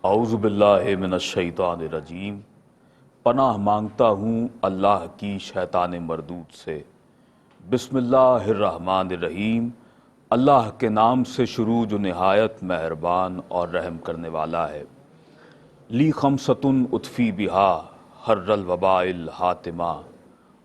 اعوذ باللہ من الشیطان الرجیم۔ پناہ مانگتا ہوں اللہ کی شیطان مردود سے۔ بسم اللہ الرحمن الرحیم۔ اللہ کے نام سے شروع جو نہایت مہربان اور رحم کرنے والا ہے۔ لی خمسۃ اطفی بہا حر الوباء الحاتمہ،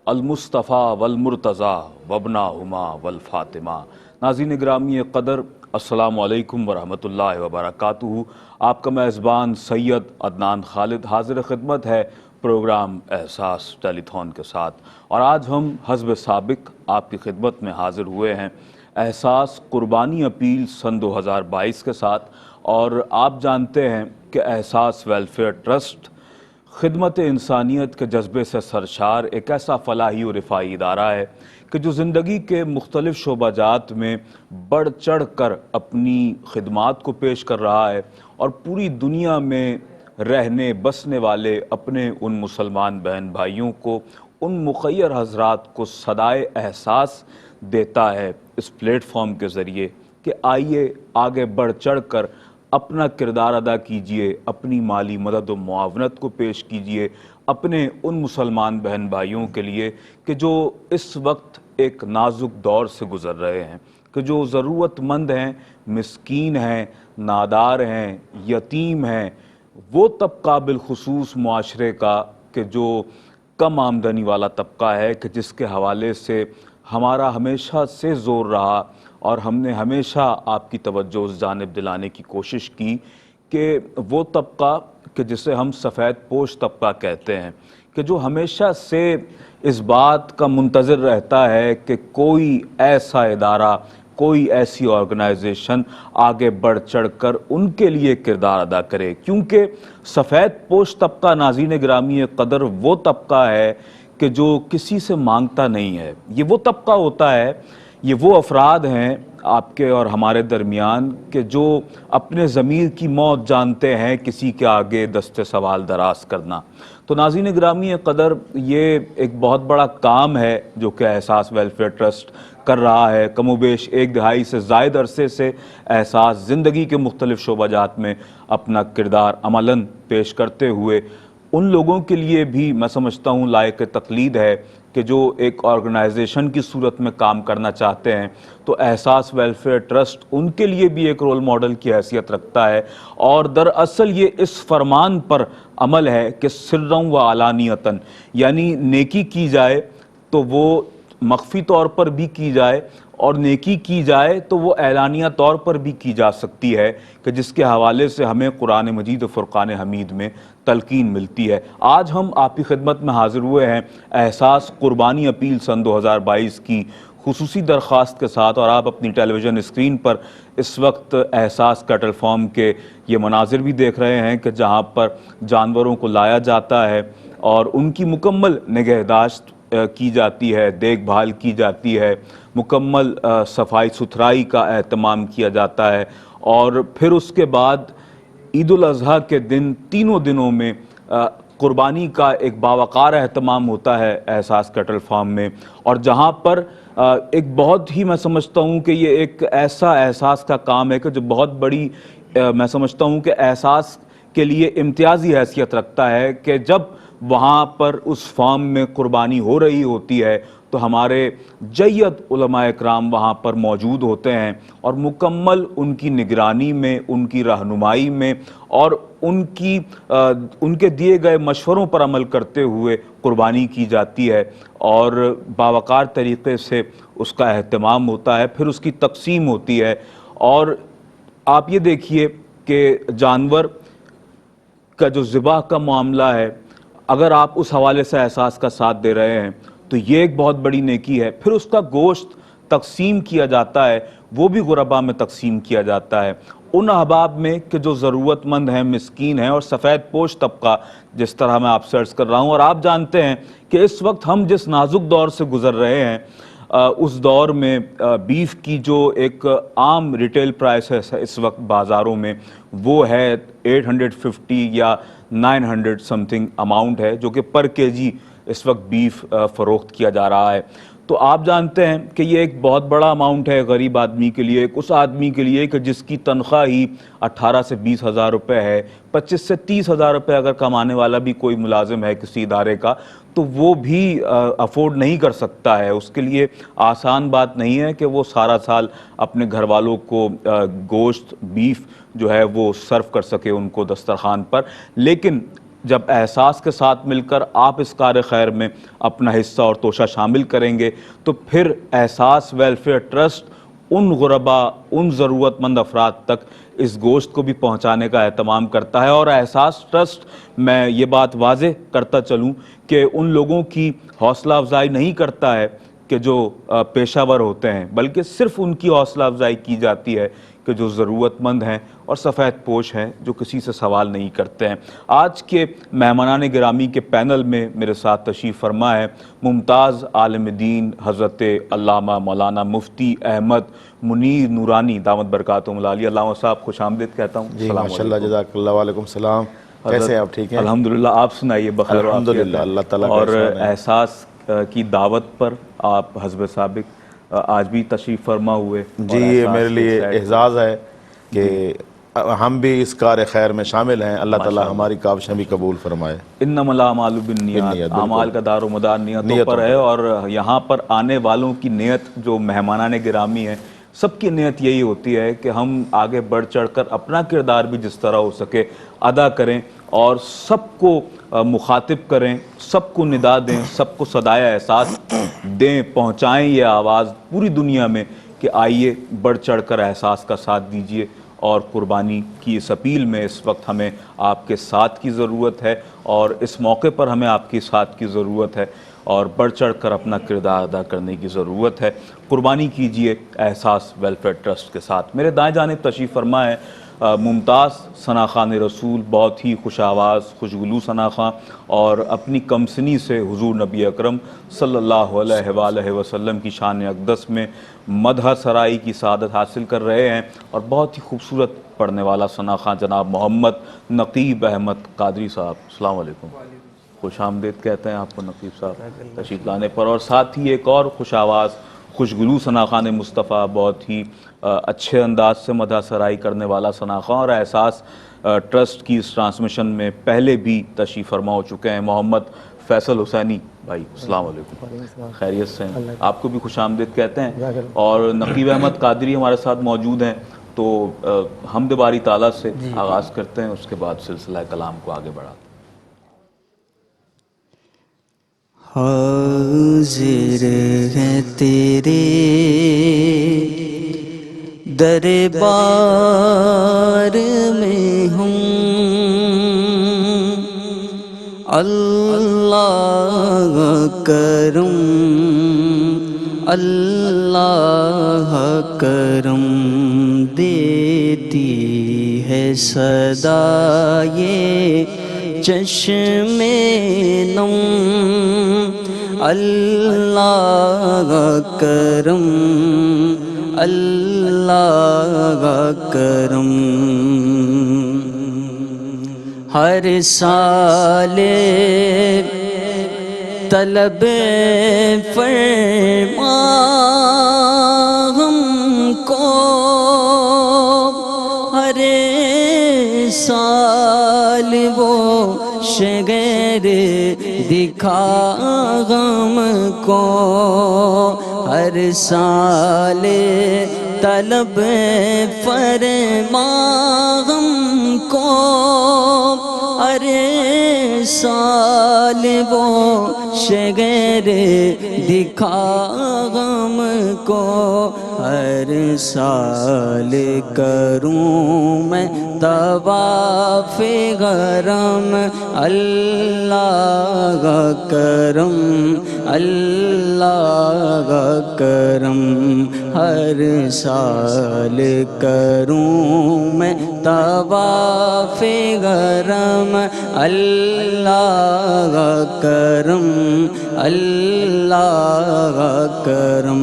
المصطفیٰ والمرتضیٰ وابناہما والفاطمہ۔ ناظرین گرامی قدر، السلام علیکم ورحمۃ اللہ وبرکاتہ۔ آپ کا میزبان سید عدنان خالد حاضر خدمت ہے پروگرام احساس ٹیلی تھون کے ساتھ، اور آج ہم حسب سابق آپ کی خدمت میں حاضر ہوئے ہیں احساس قربانی اپیل سن 2022 کے ساتھ۔ اور آپ جانتے ہیں کہ احساس ویلفیئر ٹرسٹ خدمت انسانیت کے جذبے سے سرشار ایک ایسا فلاحی و رفاہی ادارہ ہے کہ جو زندگی کے مختلف شعبہ جات میں بڑھ چڑھ کر اپنی خدمات کو پیش کر رہا ہے، اور پوری دنیا میں رہنے بسنے والے اپنے ان مسلمان بہن بھائیوں کو، ان مخیر حضرات کو صدائے احساس دیتا ہے اس پلیٹ فارم کے ذریعے کہ آئیے آگے بڑھ چڑھ کر اپنا کردار ادا کیجئے، اپنی مالی مدد و معاونت کو پیش کیجئے اپنے ان مسلمان بہن بھائیوں کے لیے کہ جو اس وقت ایک نازک دور سے گزر رہے ہیں، کہ جو ضرورت مند ہیں، مسکین ہیں، نادار ہیں، یتیم ہیں، وہ طبقہ بالخصوص معاشرے کا کہ جو کم آمدنی والا طبقہ ہے، کہ جس کے حوالے سے ہمارا ہمیشہ سے زور رہا اور ہم نے ہمیشہ آپ کی توجہ اس جانب دلانے کی کوشش کی کہ وہ طبقہ کہ جسے ہم سفید پوش طبقہ کہتے ہیں، کہ جو ہمیشہ سے اس بات کا منتظر رہتا ہے کہ کوئی ایسا ادارہ، کوئی ایسی آرگنائزیشن آگے بڑھ چڑھ کر ان کے لیے کردار ادا کرے، کیونکہ سفید پوش طبقہ ناظرین گرامی قدر وہ طبقہ ہے کہ جو کسی سے مانگتا نہیں ہے۔ یہ وہ طبقہ ہوتا ہے، یہ وہ افراد ہیں آپ کے اور ہمارے درمیان کہ جو اپنے ضمیر کی موت جانتے ہیں کسی کے آگے دست سوال دراز کرنا۔ تو ناظرین گرامی قدر، یہ ایک بہت بڑا کام ہے جو کہ احساس ویلفیئر ٹرسٹ کر رہا ہے۔ کم و بیش 1 دہائی سے زائد عرصے سے احساس زندگی کے مختلف شعبہ جات میں اپنا کردار عملاً پیش کرتے ہوئے ان لوگوں کے لیے بھی میں سمجھتا ہوں لائق تقلید ہے کہ جو ایک آرگنائزیشن کی صورت میں کام کرنا چاہتے ہیں، تو احساس ویلفیئر ٹرسٹ ان کے لیے بھی ایک رول ماڈل کی حیثیت رکھتا ہے۔ اور دراصل یہ اس فرمان پر عمل ہے کہ سرًا و علانیتاً، یعنی نیکی کی جائے تو وہ مخفی طور پر بھی کی جائے، اور نیکی کی جائے تو وہ اعلانیہ طور پر بھی کی جا سکتی ہے، کہ جس کے حوالے سے ہمیں قرآن مجید و فرقان حمید میں تلقین ملتی ہے۔ آج ہم آپ کی خدمت میں حاضر ہوئے ہیں احساس قربانی اپیل سن 2022 کی خصوصی درخواست کے ساتھ، اور آپ اپنی ٹیلی ویژن اسکرین پر اس وقت احساس کیٹل فارم کے یہ مناظر بھی دیکھ رہے ہیں کہ جہاں پر جانوروں کو لایا جاتا ہے اور ان کی مکمل نگہداشت کی جاتی ہے، دیکھ بھال کی جاتی ہے، مکمل صفائی ستھرائی کا اہتمام کیا جاتا ہے، اور پھر اس کے بعد عید الاضحیٰ کے دن تینوں دنوں میں قربانی کا ایک باوقار اہتمام ہوتا ہے احساس کیٹل فارم میں، اور جہاں پر ایک بہت ہی میں سمجھتا ہوں کہ یہ ایک ایسا احساس کا کام ہے کہ جو بہت بڑی میں سمجھتا ہوں کہ احساس کے لیے امتیازی حیثیت رکھتا ہے کہ جب وہاں پر اس فارم میں قربانی ہو رہی ہوتی ہے تو ہمارے جید علماء اکرام وہاں پر موجود ہوتے ہیں، اور مکمل ان کی نگرانی میں، ان کی رہنمائی میں اور ان کے دیے گئے مشوروں پر عمل کرتے ہوئے قربانی کی جاتی ہے، اور باوقار طریقے سے اس کا اہتمام ہوتا ہے، پھر اس کی تقسیم ہوتی ہے۔ اور آپ یہ دیکھیے کہ جانور کا جو ذبح کا معاملہ ہے، اگر آپ اس حوالے سے احساس کا ساتھ دے رہے ہیں تو یہ ایک بہت بڑی نیکی ہے۔ پھر اس کا گوشت تقسیم کیا جاتا ہے، وہ بھی غرباء میں تقسیم کیا جاتا ہے، ان احباب میں کہ جو ضرورت مند ہیں، مسکین ہیں، اور سفید پوش طبقہ جس طرح میں آپ سے عرض کر رہا ہوں۔ اور آپ جانتے ہیں کہ اس وقت ہم جس نازک دور سے گزر رہے ہیں، اس دور میں بیف کی جو ایک عام ریٹیل پرائس ہے اس وقت بازاروں میں، وہ ہے 850 یا 900 سم تھنگ اماؤنٹ ہے، جو کہ پر کے جی اس وقت بیف فروخت کیا جا رہا ہے۔ تو آپ جانتے ہیں کہ یہ ایک بہت بڑا اماؤنٹ ہے غریب آدمی کے لیے، اس آدمی کے لیے کہ جس کی تنخواہ ہی 18 سے 20 ہزار روپے ہے، 25 سے 30 ہزار روپے اگر کمانے والا بھی کوئی ملازم ہے کسی ادارے کا تو وہ بھی افورڈ نہیں کر سکتا ہے. اس کے لیے آسان بات نہیں ہے کہ وہ سارا سال اپنے گھر والوں کو گوشت بیف جو ہے وہ سرو کر سکے ان کو دسترخوان پر. لیکن جب احساس کے ساتھ مل کر آپ اس کار خیر میں اپنا حصہ اور توشہ شامل کریں گے تو پھر احساس ویلفیئر ٹرسٹ ان غربا، ان ضرورت مند افراد تک اس گوشت کو بھی پہنچانے کا اہتمام کرتا ہے. اور احساس ٹرسٹ، میں یہ بات واضح کرتا چلوں کہ ان لوگوں کی حوصلہ افزائی نہیں کرتا ہے کہ جو پیشہ ور ہوتے ہیں، بلکہ صرف ان کی حوصلہ افزائی کی جاتی ہے کہ جو ضرورت مند ہیں اور سفید پوش ہیں، جو کسی سے سوال نہیں کرتے ہیں. آج کے مہمانان گرامی کے پینل میں میرے ساتھ تشریف فرما ہے ممتاز عالم دین حضرت علامہ مولانا مفتی احمد منیر نورانی دامت برکاتہم العالیہ. علامہ صاحب خوش آمدید کہتا ہوں. جی ماشاءاللہ، جزاک اللہ. وعلیکم السلام. کیسے ہیں آپ؟ ٹھیک ہیں الحمدللہ. آپ سنائیے بخیر و عافیت؟ الحمدللہ، اللہ تعالیٰ کا اور احسان ہے. احساس کی دعوت پر آپ حسب سابق آج بھی تشریف فرما ہوئے. جی یہ میرے لیے اعزاز ہے کہ ہم بھی اس کار خیر میں شامل ہیں. اللہ تعالیٰ ہماری کاوشیں بھی قبول فرمائے. انما الاعمال بالنیات، اعمال کا دار و مدار نیتوں پر ہے. اور یہاں پر آنے والوں کی نیت، جو مہمانان گرامی ہیں، سب کی نیت یہی ہوتی ہے کہ ہم آگے بڑھ چڑھ کر اپنا کردار بھی جس طرح ہو سکے ادا کریں اور سب کو مخاطب کریں، سب کو ندا دیں، سب کو صدائے احساس دیں، پہنچائیں یہ آواز پوری دنیا میں کہ آئیے بڑھ چڑھ کر احساس کا ساتھ دیجئے. اور قربانی کی اس اپیل میں اس وقت ہمیں آپ کے ساتھ کی ضرورت ہے اور اس موقع پر ہمیں آپ کے ساتھ کی ضرورت ہے اور بڑھ چڑھ کر اپنا کردار ادا کرنے کی ضرورت ہے. قربانی کیجئے احساس ویلفیئر ٹرسٹ کے ساتھ. میرے دائیں جانب تشریف فرما ہے ممتاز ثنا خان رسول، بہت ہی خوش آواز، خوشگلو ثنا خاں، اور اپنی کمسنی سے حضور نبی اکرم صلی اللہ علیہ وآلہ وسلم کی شان اقدس میں مدح سرائی کی سعادت حاصل کر رہے ہیں. اور بہت ہی خوبصورت پڑھنے والا ثنا خاں جناب محمد نقیب احمد قادری صاحب. السلام علیکم. خوش آمدید کہتے ہیں آپ کو نقیب صاحب تشریف لانے پر. اور ساتھ ہی ایک اور خوش آواز خوشگلو ثنا خان مصطفیٰ، بہت ہی اچھے انداز سے مدح سرائی کرنے والا ثنا خاں، اور احساس ٹرسٹ کی اس ٹرانسمیشن میں پہلے بھی تشریف فرما ہو چکے ہیں محمد فیصل حسینی بھائی. السلام علیکم. خیریت سے ہیں؟ آپ کو بھی خوش آمدید کہتے ہیں. اور نقیب احمد قادری ہمارے ساتھ موجود ہیں. تو حمد باری تعالیٰ سے آغاز کرتے ہیں، اس کے بعد سلسلہ کلام کو آگے بڑھاتے ہیں. حاضر ہے تیرے دربار میں ہم، اللہ کرم، اللہ کرم دیتی ہے صدا یہ چشم نم، اللہ کرم، اللہ کرم. ہر سال طلب فرما ہم کو، ہر سال وہ شگر دکھا غم کو، ہر سال طلب فرما ہم کو، ہر سال وہ شگر دکھا غم کو، ہر سال کروں میں طواف غرم، اللہ کرم، اللہ کرم. ہر سال کروں میں طواف غرم، اللہ کرم، اللہ کرم.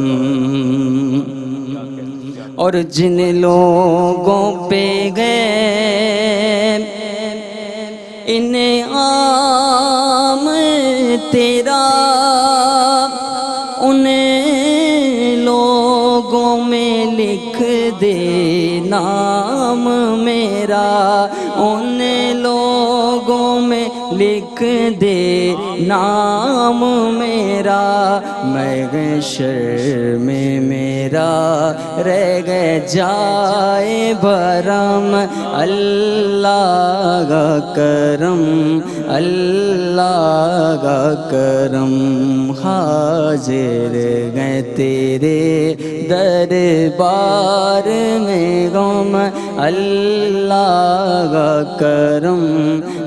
اور جن لوگوں پہ گئے انعام تیرا، انہیں دے نام میرا، ان لوگوں میں لکھ دے نام میرا، محشر میں میرا رہ گئے جائے بھرم، اللہ کا کرم، اللہ کا کرم، حاضر گئے تیرے دربار میں غم، اللہ کا کرم،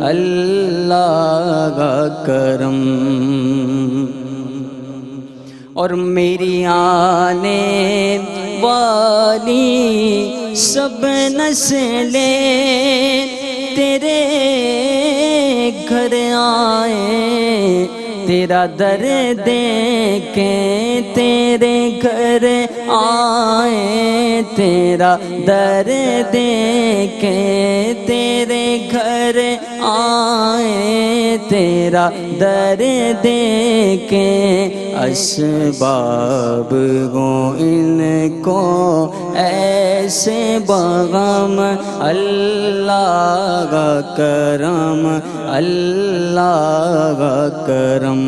اللہ کا کرم۔ اور میری آنے والی سب نسلیں تیرے گھر آئیں، تیرا در دیکھیں تیرے گھر آئیں، تیرا در دیکھیں تیرے گھر آئیں، تیرا در دیکھیں، اسباب گو ان کو ایسے بغم، اللہ کا کرم، اللہ کا کرم۔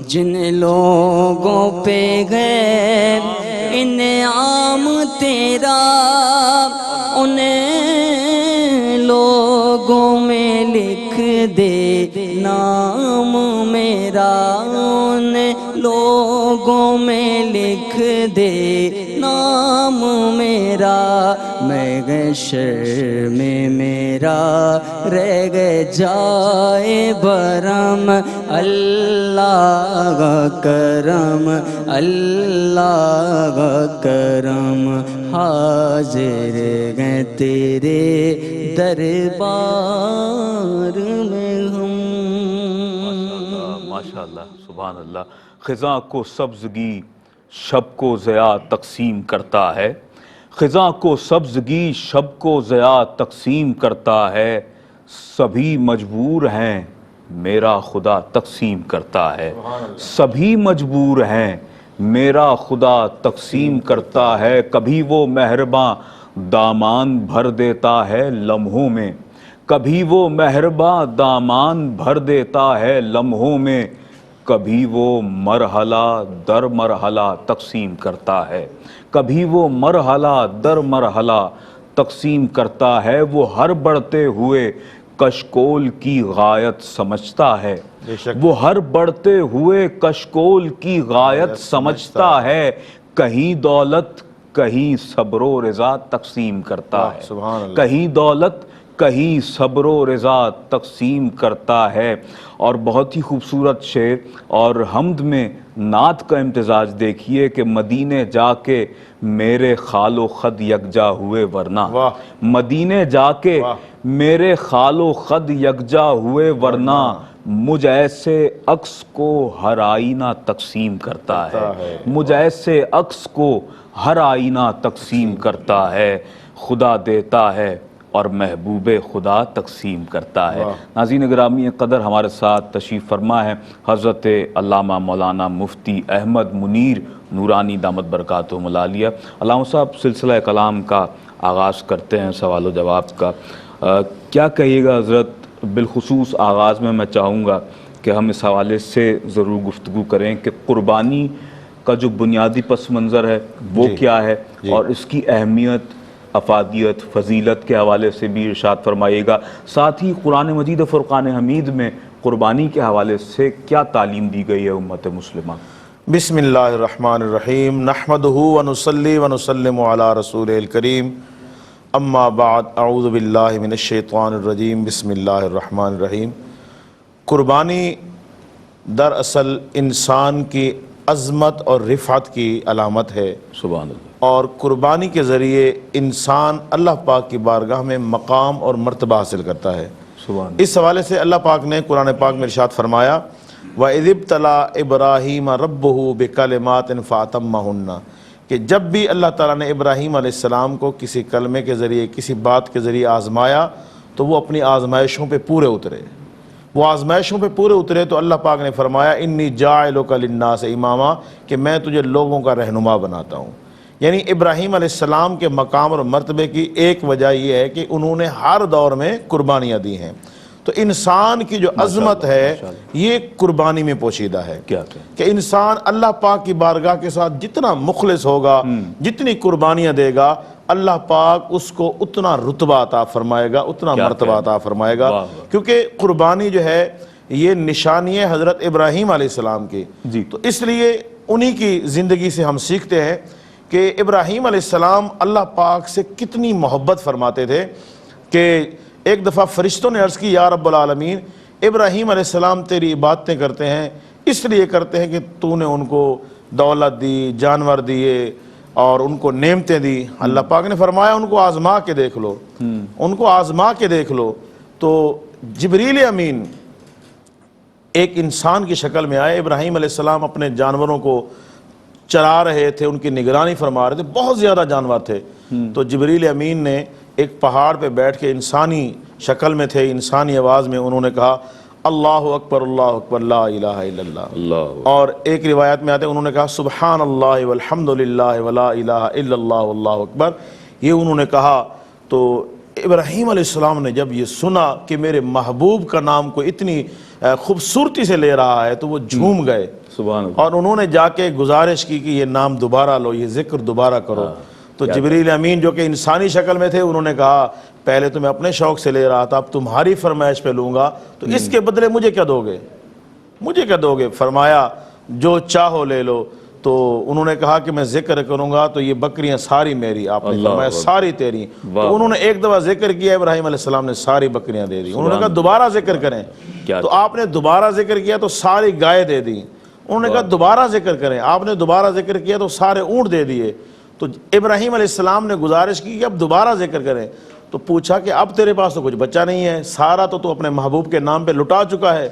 جن لوگوں پہ گئے انعام تیرا، ان لوگوں میں لکھ دے نام میرا، ان لوگوں میں لکھ دے نام میرا، محشر میں میرا رہ گئے جائے بھرم، اللہ کا کرم، اللہ کا کرم، حاضر گئے تیرے دربار میں ہم۔ ماشاءاللہ، سبحان اللہ۔ خزاں کو سبزگی شب کو ضیاء تقسیم کرتا ہے، خزاں کو سبزگی شب کو ضیاء تقسیم کرتا ہے، سبھی مجبور ہیں میرا خدا تقسیم کرتا ہے، سبھی مجبور ہیں میرا خدا تقسیم کرتا ہے، کبھی وہ مہرباں دامان بھر دیتا ہے لمحوں میں، کبھی وہ مہرباں دامان بھر دیتا ہے لمحوں میں، کبھی وہ مرحلہ در مرحلہ تقسیم کرتا ہے، کبھی وہ مرحلہ در مرحلہ تقسیم کرتا ہے، وہ ہر بڑھتے ہوئے کشکول کی غایت سمجھتا ہے، وہ ہر بڑھتے ہوئے کشکول کی غایت سمجھتا ہے، کہیں دولت کہیں صبر و رضا تقسیم کرتا ہے، کہیں دولت کہیں صبر و رضا تقسیم کرتا ہے۔ اور بہت ہی خوبصورت شعر اور حمد میں نعت کا امتزاج دیکھیے کہ مدینے جا کے میرے خال و خد یکجا ہوئے ورنہ، مدینے جا کے میرے خال و خد یکجا ہوئے ورنہ، مجھ ایسے عکس کو ہر آئینہ تقسیم کرتا ہے، مجھ ایسے عکس کو ہر آئینہ تقسیم کرتا ہے، خدا دیتا ہے اور محبوب خدا تقسیم کرتا ہے۔ ناظرین گرامی قدر، ہمارے ساتھ تشریف فرما ہے حضرت علامہ مولانا مفتی احمد منیر نورانی دامت برکاتہم العالیہ۔ علامہ صاحب، سلسلہ کلام کا آغاز کرتے ہیں سوال و جواب کا۔ کیا کہیے گا حضرت؟ بالخصوص آغاز میں چاہوں گا کہ ہم اس حوالے سے ضرور گفتگو کریں کہ قربانی کا جو بنیادی پس منظر ہے وہ کیا ہے، اور اس کی اہمیت، افادیت، فضیلت کے حوالے سے بھی ارشاد فرمائیے گا۔ ساتھ ہی قرآن مجید و فرقان حمید میں قربانی کے حوالے سے کیا تعلیم دی گئی ہے امت مسلمہ؟ بسم اللہ الرحمن الرحیم، نحمدہ ونصلی ونسلم علی رسول الکریم، اما بعد، اعوذ باللہ من الشیطان الرجیم، بسم اللہ الرحمن الرحیم۔ قربانی دراصل انسان کی عظمت اور رفعت کی علامت ہے، سبحان اللہ، اور قربانی کے ذریعے انسان اللہ پاک کی بارگاہ میں مقام اور مرتبہ حاصل کرتا ہے۔ سبحان اللہ۔ اس حوالے سے اللہ پاک نے قرآن پاک میں ارشاد فرمایا، وَإِذِ ابْتَلَىٰ إِبْرَاهِيمَ رَبُّهُ بِكَلِمَاتٍ فَأَتَمَّهُنَّ، کہ جب بھی اللہ تعالیٰ نے ابراہیم علیہ السلام کو کسی کلمے کے ذریعے، کسی بات کے ذریعے آزمایا تو وہ اپنی آزمائشوں پہ پورے اترے، وہ آزمائشوں پہ پورے اترے تو اللہ پاک نے فرمایا انی جاعلک للناس اماما، کہ میں تجھے لوگوں کا رہنما بناتا ہوں۔ یعنی ابراہیم علیہ السلام کے مقام اور مرتبے کی ایک وجہ یہ ہے کہ انہوں نے ہر دور میں قربانیاں دی ہیں. تو انسان کی جو عظمت ہے یہ قربانی میں پوشیدہ ہے کہ انسان اللہ پاک کی بارگاہ کے ساتھ جتنا مخلص ہوگا، جتنی قربانیاں دے گا، اللہ پاک اس کو اتنا رتبہ عطا فرمائے گا، اتنا مرتبہ عطا فرمائے گا. کیونکہ قربانی جو ہے یہ نشانی ہے حضرت ابراہیم علیہ السلام کی. تو اس لیے انہی کی زندگی سے ہم سیکھتے ہیں کہ ابراہیم علیہ السلام اللہ پاک سے کتنی محبت فرماتے تھے کہ ایک دفعہ فرشتوں نے عرض کی یا رب العالمین ابراہیم علیہ السلام تیری عبادتیں کرتے ہیں، اس لیے کرتے ہیں کہ تو نے ان کو دولت دی، جانور دیے اور ان کو نعمتیں دی. اللہ پاک نے فرمایا ان کو آزما کے دیکھ لو، ان کو آزما کے دیکھ لو. تو جبریل امین ایک انسان کی شکل میں آئے. ابراہیم علیہ السلام اپنے جانوروں کو چرا رہے تھے، ان کی نگرانی فرما رہے تھے، بہت زیادہ جانور تھے. تو جبریل امین نے ایک پہاڑ پہ بیٹھ کے انسانی شکل میں تھے، انسانی آواز میں انہوں نے کہا اللہ اکبر لا الہ الا اللہ. اور ایک روایت میں آتے ہیں انہوں نے کہا سبحان اللہ والحمد للہ ولا الہ الا اللہ واللہ اکبر. یہ انہوں نے کہا. تو ابراہیم علیہ السلام نے جب یہ سنا کہ میرے محبوب کا نام کو اتنی خوبصورتی سے لے رہا ہے تو وہ جھوم گئے اور انہوں نے جا کے گزارش کی کہ یہ نام دوبارہ لو، یہ ذکر دوبارہ کرو. تو جبریل امین جو کہ انسانی شکل میں تھے انہوں نے کہا پہلے تو میں اپنے شوق سے لے رہا تھا، اب تمہاری فرمائش پہ لوں گا، تو اس کے بدلے مجھے کیا دو گے؟ مجھے کیا دو گے؟ فرمایا جو چاہو لے لو. تو انہوں نے کہا کہ میں ذکر کروں گا تو یہ بکریاں ساری میری. آپ نے فرمایا ساری تیری. تو انہوں نے ایک دفعہ ذکر کیا، ابراہیم علیہ السلام نے ساری بکریاں دے دی. انہوں نے کہا دوبارہ ذکر کریں، تو آپ نے دوبارہ ذکر کیا تو ساری گائے دے دی. انہوں نے کہا دوبارہ ذکر کریں، آپ نے دوبارہ ذکر کیا تو سارے اونٹ دے دیے. تو ابراہیم علیہ السلام نے گزارش کی کہ اب دوبارہ ذکر کریں. تو پوچھا کہ اب تیرے پاس تو کچھ بچا نہیں ہے، سارا تو اپنے محبوب کے نام پہ لٹا چکا ہے.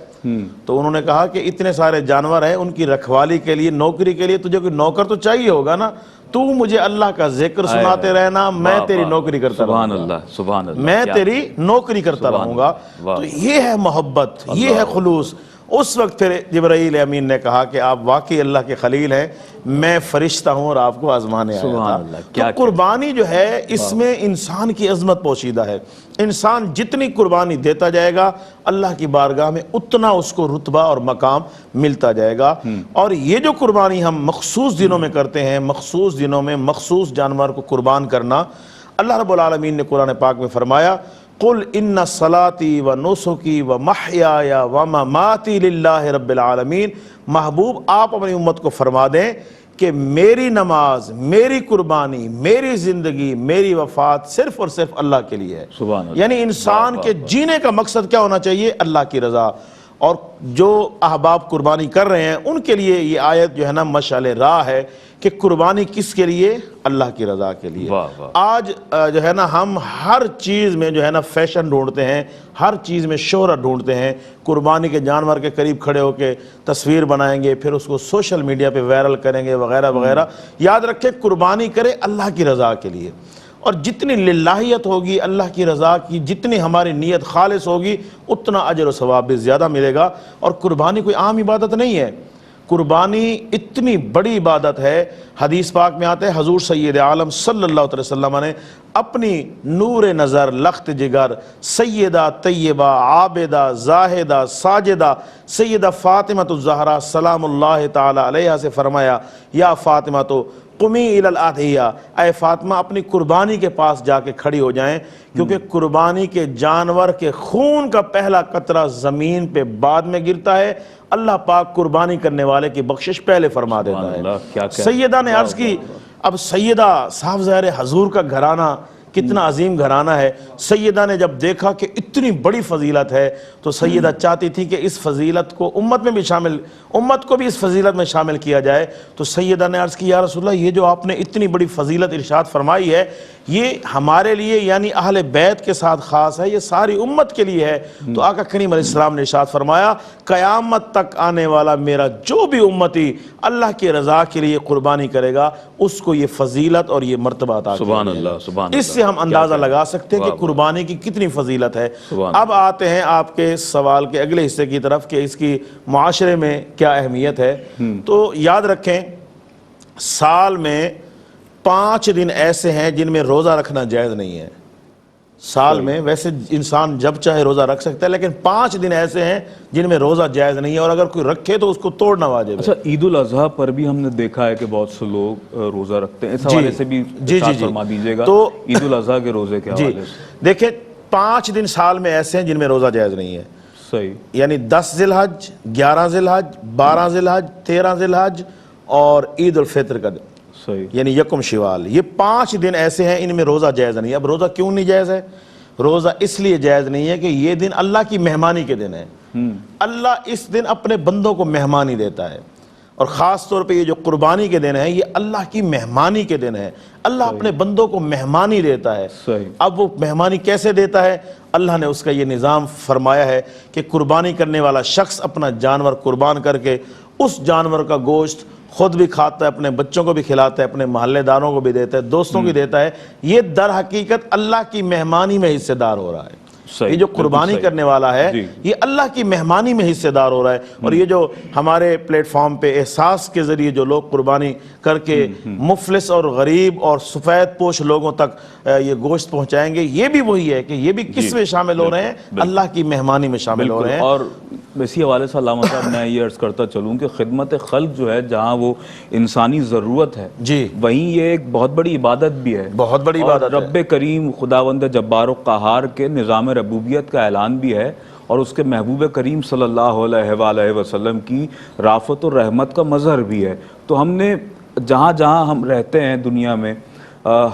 تو انہوں نے کہا کہ اتنے سارے جانور ہیں، ان کی رکھوالی کے لیے، نوکری کے لیے تجھے کوئی نوکر تو چاہیے ہوگا نا. تو مجھے اللہ کا ذکر سناتے رہنا، میں تیری نوکری کرتا رہوں گا. سبحان اللہ، میں تیری نوکری کرتا رہوں گا. تو یہ ہے محبت، یہ ہے خلوص. اس وقت پھر جبرائیل امین نے کہا کہ آپ واقعی اللہ کے خلیل ہیں، میں فرشتہ ہوں اور آپ کو آزمانے آیا تھا. تو قربانی جو ہے اس میں انسان کی عظمت پوشیدہ ہے. انسان جتنی قربانی دیتا جائے گا اللہ کی بارگاہ میں اتنا اس کو رتبہ اور مقام ملتا جائے گا. اور یہ جو قربانی ہم مخصوص دنوں میں کرتے ہیں، مخصوص دنوں میں مخصوص جانور کو قربان کرنا، اللہ رب العالمین نے قرآن پاک میں فرمایا قل ان صلاتی و نسکی و محیای و مماتی للہ رب العالمین. محبوب آپ اپنی امت کو فرما دیں کہ میری نماز، میری قربانی، میری زندگی، میری وفات صرف اور صرف اللہ کے لیے ہے. یعنی انسان کے جینے کا مقصد کیا ہونا چاہیے؟ اللہ کی رضا. اور جو احباب قربانی کر رہے ہیں ان کے لیے یہ آیت جو ہے نا مشعل راہ ہے کہ قربانی کس کے لیے؟ اللہ کی رضا کے لیے. آج جو ہے نا ہم ہر چیز میں جو ہے نا فیشن ڈھونڈتے ہیں، ہر چیز میں شہرت ڈھونڈتے ہیں. قربانی کے جانور کے قریب کھڑے ہو کے تصویر بنائیں گے، پھر اس کو سوشل میڈیا پہ وائرل کریں گے وغیرہ وغیرہ. یاد رکھیں قربانی کرے اللہ کی رضا کے لیے، اور جتنی للہیت ہوگی اللہ کی رضا کی، جتنی ہماری نیت خالص ہوگی اتنا اجر و ثواب بھی زیادہ ملے گا. اور قربانی کوئی عام عبادت نہیں ہے، قربانی اتنی بڑی عبادت ہے. حدیث پاک میں آتے ہیں حضور سید عالم صلی اللہ علیہ وسلم نے اپنی نور نظر، لخت جگر، سیدہ طیبہ عابدہ زاہدہ ساجدہ سیدہ فاطمہ الزہرا سلام اللہ تعالی علیہا سے فرمایا یا فاطمہ تو قمی الی الاضحیہ، اے فاطمہ اپنی قربانی کے پاس جا کے کھڑی ہو جائیں، کیونکہ قربانی کے جانور کے خون کا پہلا قطرہ زمین پہ بعد میں گرتا ہے. اللہ پاک قربانی کرنے والے کی بخشش پہلے فرما دیتا ہے. سیدہ نے عرض کی، اب سیدہ صاحب ظاہر حضور کا گھرانہ کتنا عظیم گھرانہ ہے. سیدہ نے جب دیکھا کہ اتنی بڑی فضیلت ہے تو سیدہ چاہتی تھی کہ اس فضیلت کو امت میں بھی شامل، امت کو بھی اس فضیلت میں شامل کیا جائے. تو سیدہ نے عرض کی یا رسول اللہ یہ جو آپ نے اتنی بڑی فضیلت ارشاد فرمائی ہے یہ ہمارے لیے یعنی اہل بیت کے ساتھ خاص ہے، یہ ساری امت کے لیے ہے. تو آقا کریم علیہ السلام نے ارشاد فرمایا قیامت تک آنے والا میرا جو بھی امتی اللہ کی رضا کے لیے قربانی کرے گا اس کو یہ فضیلت اور یہ مرتبہ عطا کی جائے گا. اس سے ہم اندازہ لگا سکتے ہیں کہ قربانی کی کتنی فضیلت ہے. اب آتے ہیں آپ کے سوال کے اگلے حصے کی طرف کہ اس کی معاشرے میں کیا اہمیت ہے. تو یاد رکھیں سال میں 5 دن ایسے ہیں جن میں روزہ رکھنا جائز نہیں ہے. سال میں ویسے انسان جب چاہے روزہ رکھ سکتا ہے، لیکن 5 دن ایسے ہیں جن میں روزہ جائز نہیں ہے، اور اگر کوئی رکھے تو اس کو توڑنا واجب ہے. اچھا، عید الاضحیٰ پر بھی ہم نے دیکھا ہے کہ بہت سے لوگ روزہ رکھتے ہیں، اس حوالے سے بھی ارشاد فرما دیجیے گا. تو عید الاضحیٰ کے روزے کے حوالے سے دیکھیں 5 دن سال میں ایسے ہیں جن میں روزہ جائز نہیں ہے. صحیح. یعنی 10 ذی الحج، 11 ذی الحج، 12 ذی الحج، 13 ذی الحج اور عید الفطر کا دن، صحیح. یعنی یکم شوال. یہ 5 دن ایسے ہیں ان میں روزہ جائز نہیں ہے. اب روزہ کیوں نہیں جائز ہے؟ روزہ اس لیے جائز نہیں ہے کہ یہ دن اللہ کی مہمانی کے دن ہے. اللہ اس دن اپنے بندوں کو مہمانی دیتا ہے، اور خاص طور پہ یہ جو قربانی کے دن ہے یہ اللہ کی مہمانی کے دن ہے. اللہ اپنے بندوں کو مہمانی دیتا ہے. صحیح. اب وہ مہمانی کیسے دیتا ہے؟ اللہ نے اس کا یہ نظام فرمایا ہے کہ قربانی کرنے والا شخص اپنا جانور قربان کر کے اس جانور کا گوشت خود بھی کھاتا ہے، اپنے بچوں کو بھی کھلاتا ہے، اپنے محلے داروں کو بھی دیتا ہے، دوستوں کو دیتا ہے. یہ در حقیقت اللہ کی مہمانی میں حصے دار ہو رہا ہے. یہ جو قربانی کرنے والا ہے یہ اللہ کی مہمانی میں حصے دار ہو رہا ہے. اور یہ جو ہمارے پلیٹ فارم پہ احساس کے ذریعے جو لوگ قربانی کر کے مفلس اور غریب اور سفید پوش لوگوں تک یہ گوشت پہنچائیں گے، یہ بھی وہی ہے کہ یہ بھی کس میں شامل ہو رہے ہیں؟ اللہ کی مہمانی میں شامل ہو رہے ہیں. اور اسی حوالے سے علامہ صاحب میں یہ عرض کرتا چلوں کہ خدمت خلق جو ہے جہاں وہ انسانی ضرورت ہے، وہیں یہ ایک بہت بڑی عبادت بھی ہے. بہت بڑی عبادت ہے. رب کریم خداوند جبار و قہار کے نظام ربوبیت کا اعلان بھی ہے، اور اس کے محبوب کریم صلی اللہ علیہ وآلہ وسلم کی رافت و رحمت کا مظہر بھی ہے. تو ہم نے جہاں جہاں ہم رہتے ہیں دنیا میں،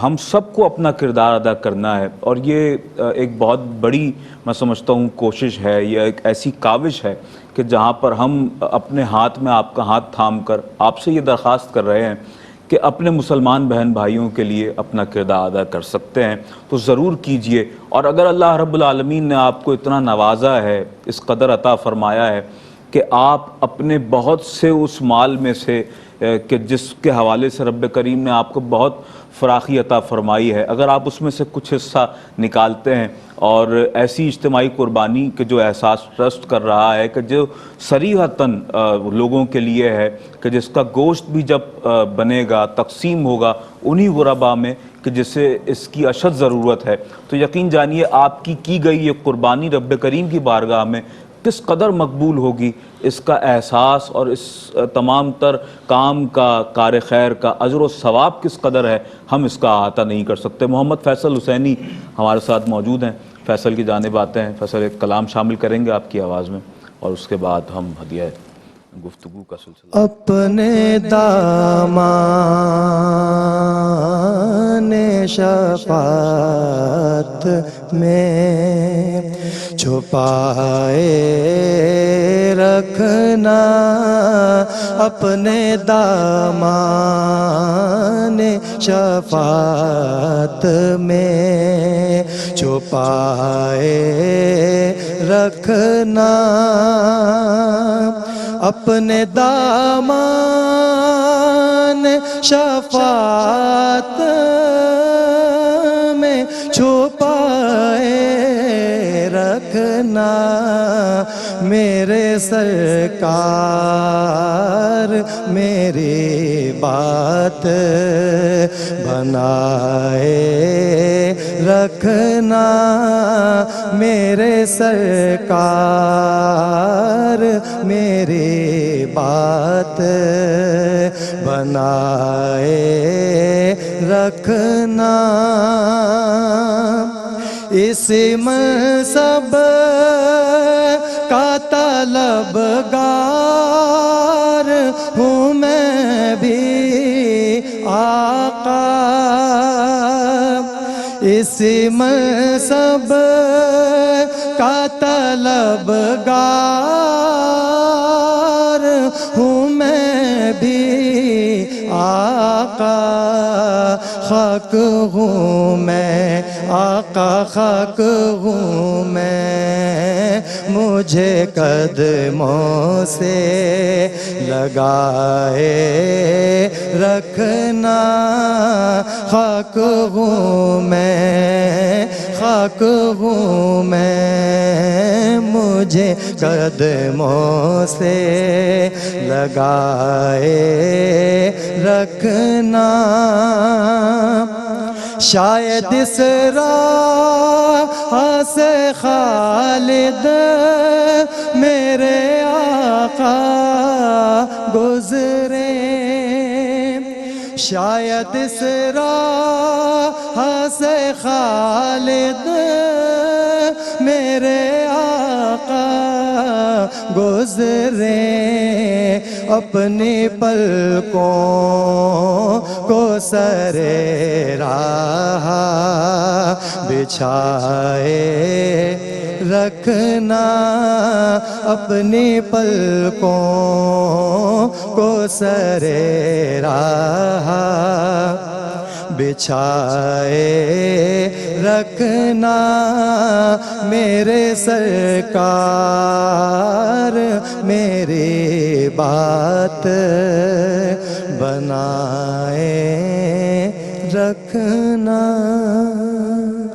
ہم سب کو اپنا کردار ادا کرنا ہے. اور یہ ایک بہت بڑی میں سمجھتا ہوں کوشش ہے، یہ ایک ایسی کاوش ہے کہ جہاں پر ہم اپنے ہاتھ میں آپ کا ہاتھ تھام کر آپ سے یہ درخواست کر رہے ہیں کہ اپنے مسلمان بہن بھائیوں کے لیے اپنا کردار ادا کر سکتے ہیں تو ضرور کیجئے. اور اگر اللہ رب العالمین نے آپ کو اتنا نوازا ہے، اس قدر عطا فرمایا ہے کہ آپ اپنے بہت سے اس مال میں سے کہ جس کے حوالے سے رب کریم نے آپ کو بہت فراخی عطا فرمائی ہے، اگر آپ اس میں سے کچھ حصہ نکالتے ہیں اور ایسی اجتماعی قربانی کے جو احساس ٹرسٹ کر رہا ہے کہ جو صریحتاً لوگوں کے لیے ہے، کہ جس کا گوشت بھی جب بنے گا تقسیم ہوگا انہی غربا میں کہ جسے اس کی اشد ضرورت ہے، تو یقین جانیے آپ کی گئی یہ قربانی رب کریم کی بارگاہ میں کس قدر مقبول ہوگی. اس کا احساس اور اس تمام تر کام کا کار خیر کا اجر و ثواب کس قدر ہے، ہم اس کا احاطہ نہیں کر سکتے. محمد فیصل حسینی ہمارے ساتھ موجود ہیں. فیصل کی جانب آتے ہیں. فیصل ایک کلام شامل کریں گے آپ کی آواز میں، اور اس کے بعد ہم ہدیہ گفتگو کا سلسلہ. اپنے دامان شفاعت میں چھپائے رکھنا، اپنے دامان شفاعت میں چھپائے رکھنا، اپنے دامان شفاعت میں چھپائے رکھنا، میرے سرکار میری بات بنائے رکھنا، میرے سرکار میری بات بنائے رکھنا. اس منصب کا طلبگار ہوں میں بھی آقا، اس منصب کا طلبگار ہوں میں بھی آقا، خاک ہوں میں آقا، خاک ہوں میں، مجھے قدموں سے لگائے رکھنا، خاک ہوں میں، خاک ہوں میں، مجھے مجھے قدموں سے لگائے رکھنا، شاید اس راہ سے خالد میرے آقا گزرے، شاید اس راہ سے خالد میرے آقا گزرے، اپنی پلکوں کو سرے راہ بچھائے رکھنا، اپنی پلکوں کو سرے راہ بچھائے رکھنا، میرے سرکار میری بات بنائے رکھنا۔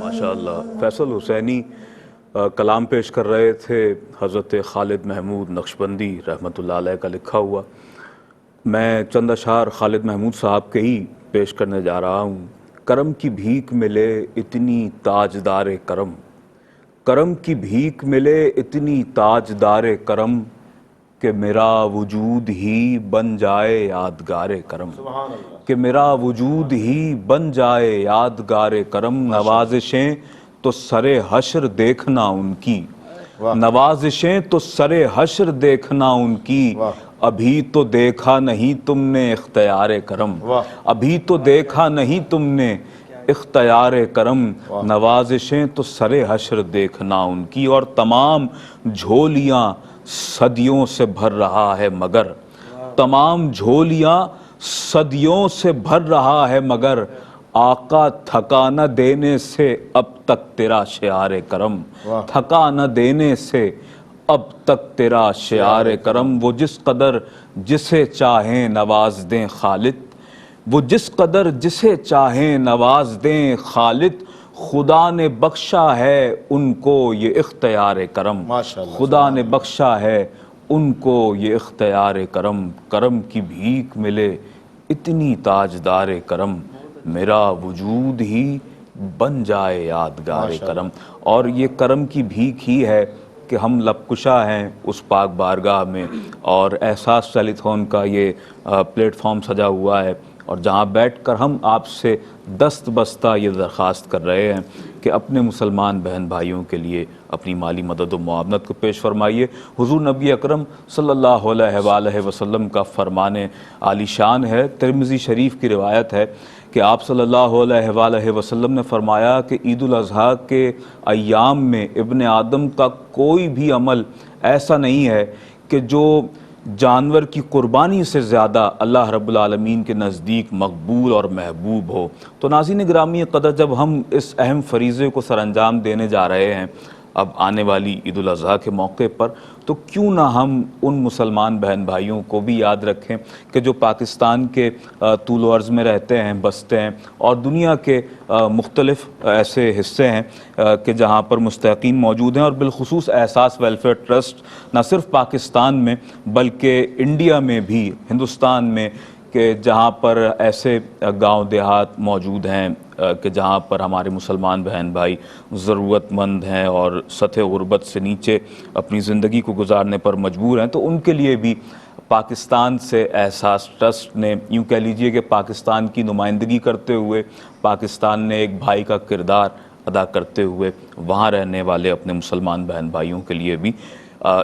ماشاءاللہ فیصل حسینی کلام پیش کر رہے تھے، حضرت خالد محمود نقشبندی رحمۃ اللہ علیہ کا لکھا ہوا۔ میں چند اشعار خالد محمود صاحب کے ہی پیش کرنے جا رہا ہوں۔ کرم کی بھیک ملے اتنی تاجدار کرم، کرم کی بھیک ملے اتنی تاجدار کرم، کہ میرا وجود ہی بن جائے یادگار کرم، کہ میرا وجود ہی بن جائے یادگار کرم، نوازشیں تو سرے حشر دیکھنا ان کی، نوازشیں تو سرے حشر دیکھنا ان کی، ابھی تو دیکھا نہیں تم نے اختیار کرم، ابھی تو دیکھا نہیں تم نے اختیار کرم، نوازشیں تو سرے حشر دیکھنا ان کی، اور تمام جھولیاں صدیوں سے بھر رہا ہے مگر، تمام جھولیاں صدیوں سے بھر رہا ہے مگر، آقا تھکا نہ دینے سے اب تک تیرا شعار کرم، تھکا نہ دینے سے اب تک تیرا شعار کرم، وہ جس قدر جسے چاہیں نواز دیں خالد، وہ جس قدر جسے چاہیں نواز دیں خالد، خدا نے بخشا ہے ان کو یہ اختیار کرم، خدا نے بخشا ہے ان کو یہ اختیار کرم، کرم کی بھیک ملے اتنی تاجدار کرم، میرا وجود ہی بن جائے یادگار کرم۔ اور یہ کرم کی بھیک ہی ہے کہ ہم لب کشا ہیں اس پاک بارگاہ میں، اور احساس ٹیلیتھون کا یہ پلیٹ فارم سجا ہوا ہے، اور جہاں بیٹھ کر ہم آپ سے دست بستہ یہ درخواست کر رہے ہیں کہ اپنے مسلمان بہن بھائیوں کے لیے اپنی مالی مدد و معاونت کو پیش فرمائیے۔ حضور نبی اکرم صلی اللہ علیہ وآلہ وسلم کا فرمان عالی شان ہے، ترمذی شریف کی روایت ہے کہ آپ صلی اللہ علیہ وآلہ وسلم نے فرمایا کہ عید الاضحیٰ کے ایام میں ابن آدم کا کوئی بھی عمل ایسا نہیں ہے کہ جو جانور کی قربانی سے زیادہ اللہ رب العالمین کے نزدیک مقبول اور محبوب ہو۔ تو ناظرین گرامی قدر، جب ہم اس اہم فریضے کو سر انجام دینے جا رہے ہیں اب آنے والی عید الاضحیٰ کے موقع پر، تو کیوں نہ ہم ان مسلمان بہن بھائیوں کو بھی یاد رکھیں کہ جو پاکستان کے طول و عرض میں رہتے ہیں، بستے ہیں، اور دنیا کے مختلف ایسے حصے ہیں کہ جہاں پر مستحقین موجود ہیں، اور بالخصوص احساس ویلفیئر ٹرسٹ نہ صرف پاکستان میں بلکہ انڈیا میں بھی، ہندوستان میں، کہ جہاں پر ایسے گاؤں دیہات موجود ہیں کہ جہاں پر ہمارے مسلمان بہن بھائی ضرورت مند ہیں اور سطح غربت سے نیچے اپنی زندگی کو گزارنے پر مجبور ہیں، تو ان کے لیے بھی پاکستان سے احساس ٹرسٹ نے، یوں کہہ لیجئے کہ پاکستان کی نمائندگی کرتے ہوئے، پاکستان نے ایک بھائی کا کردار ادا کرتے ہوئے وہاں رہنے والے اپنے مسلمان بہن بھائیوں کے لیے بھی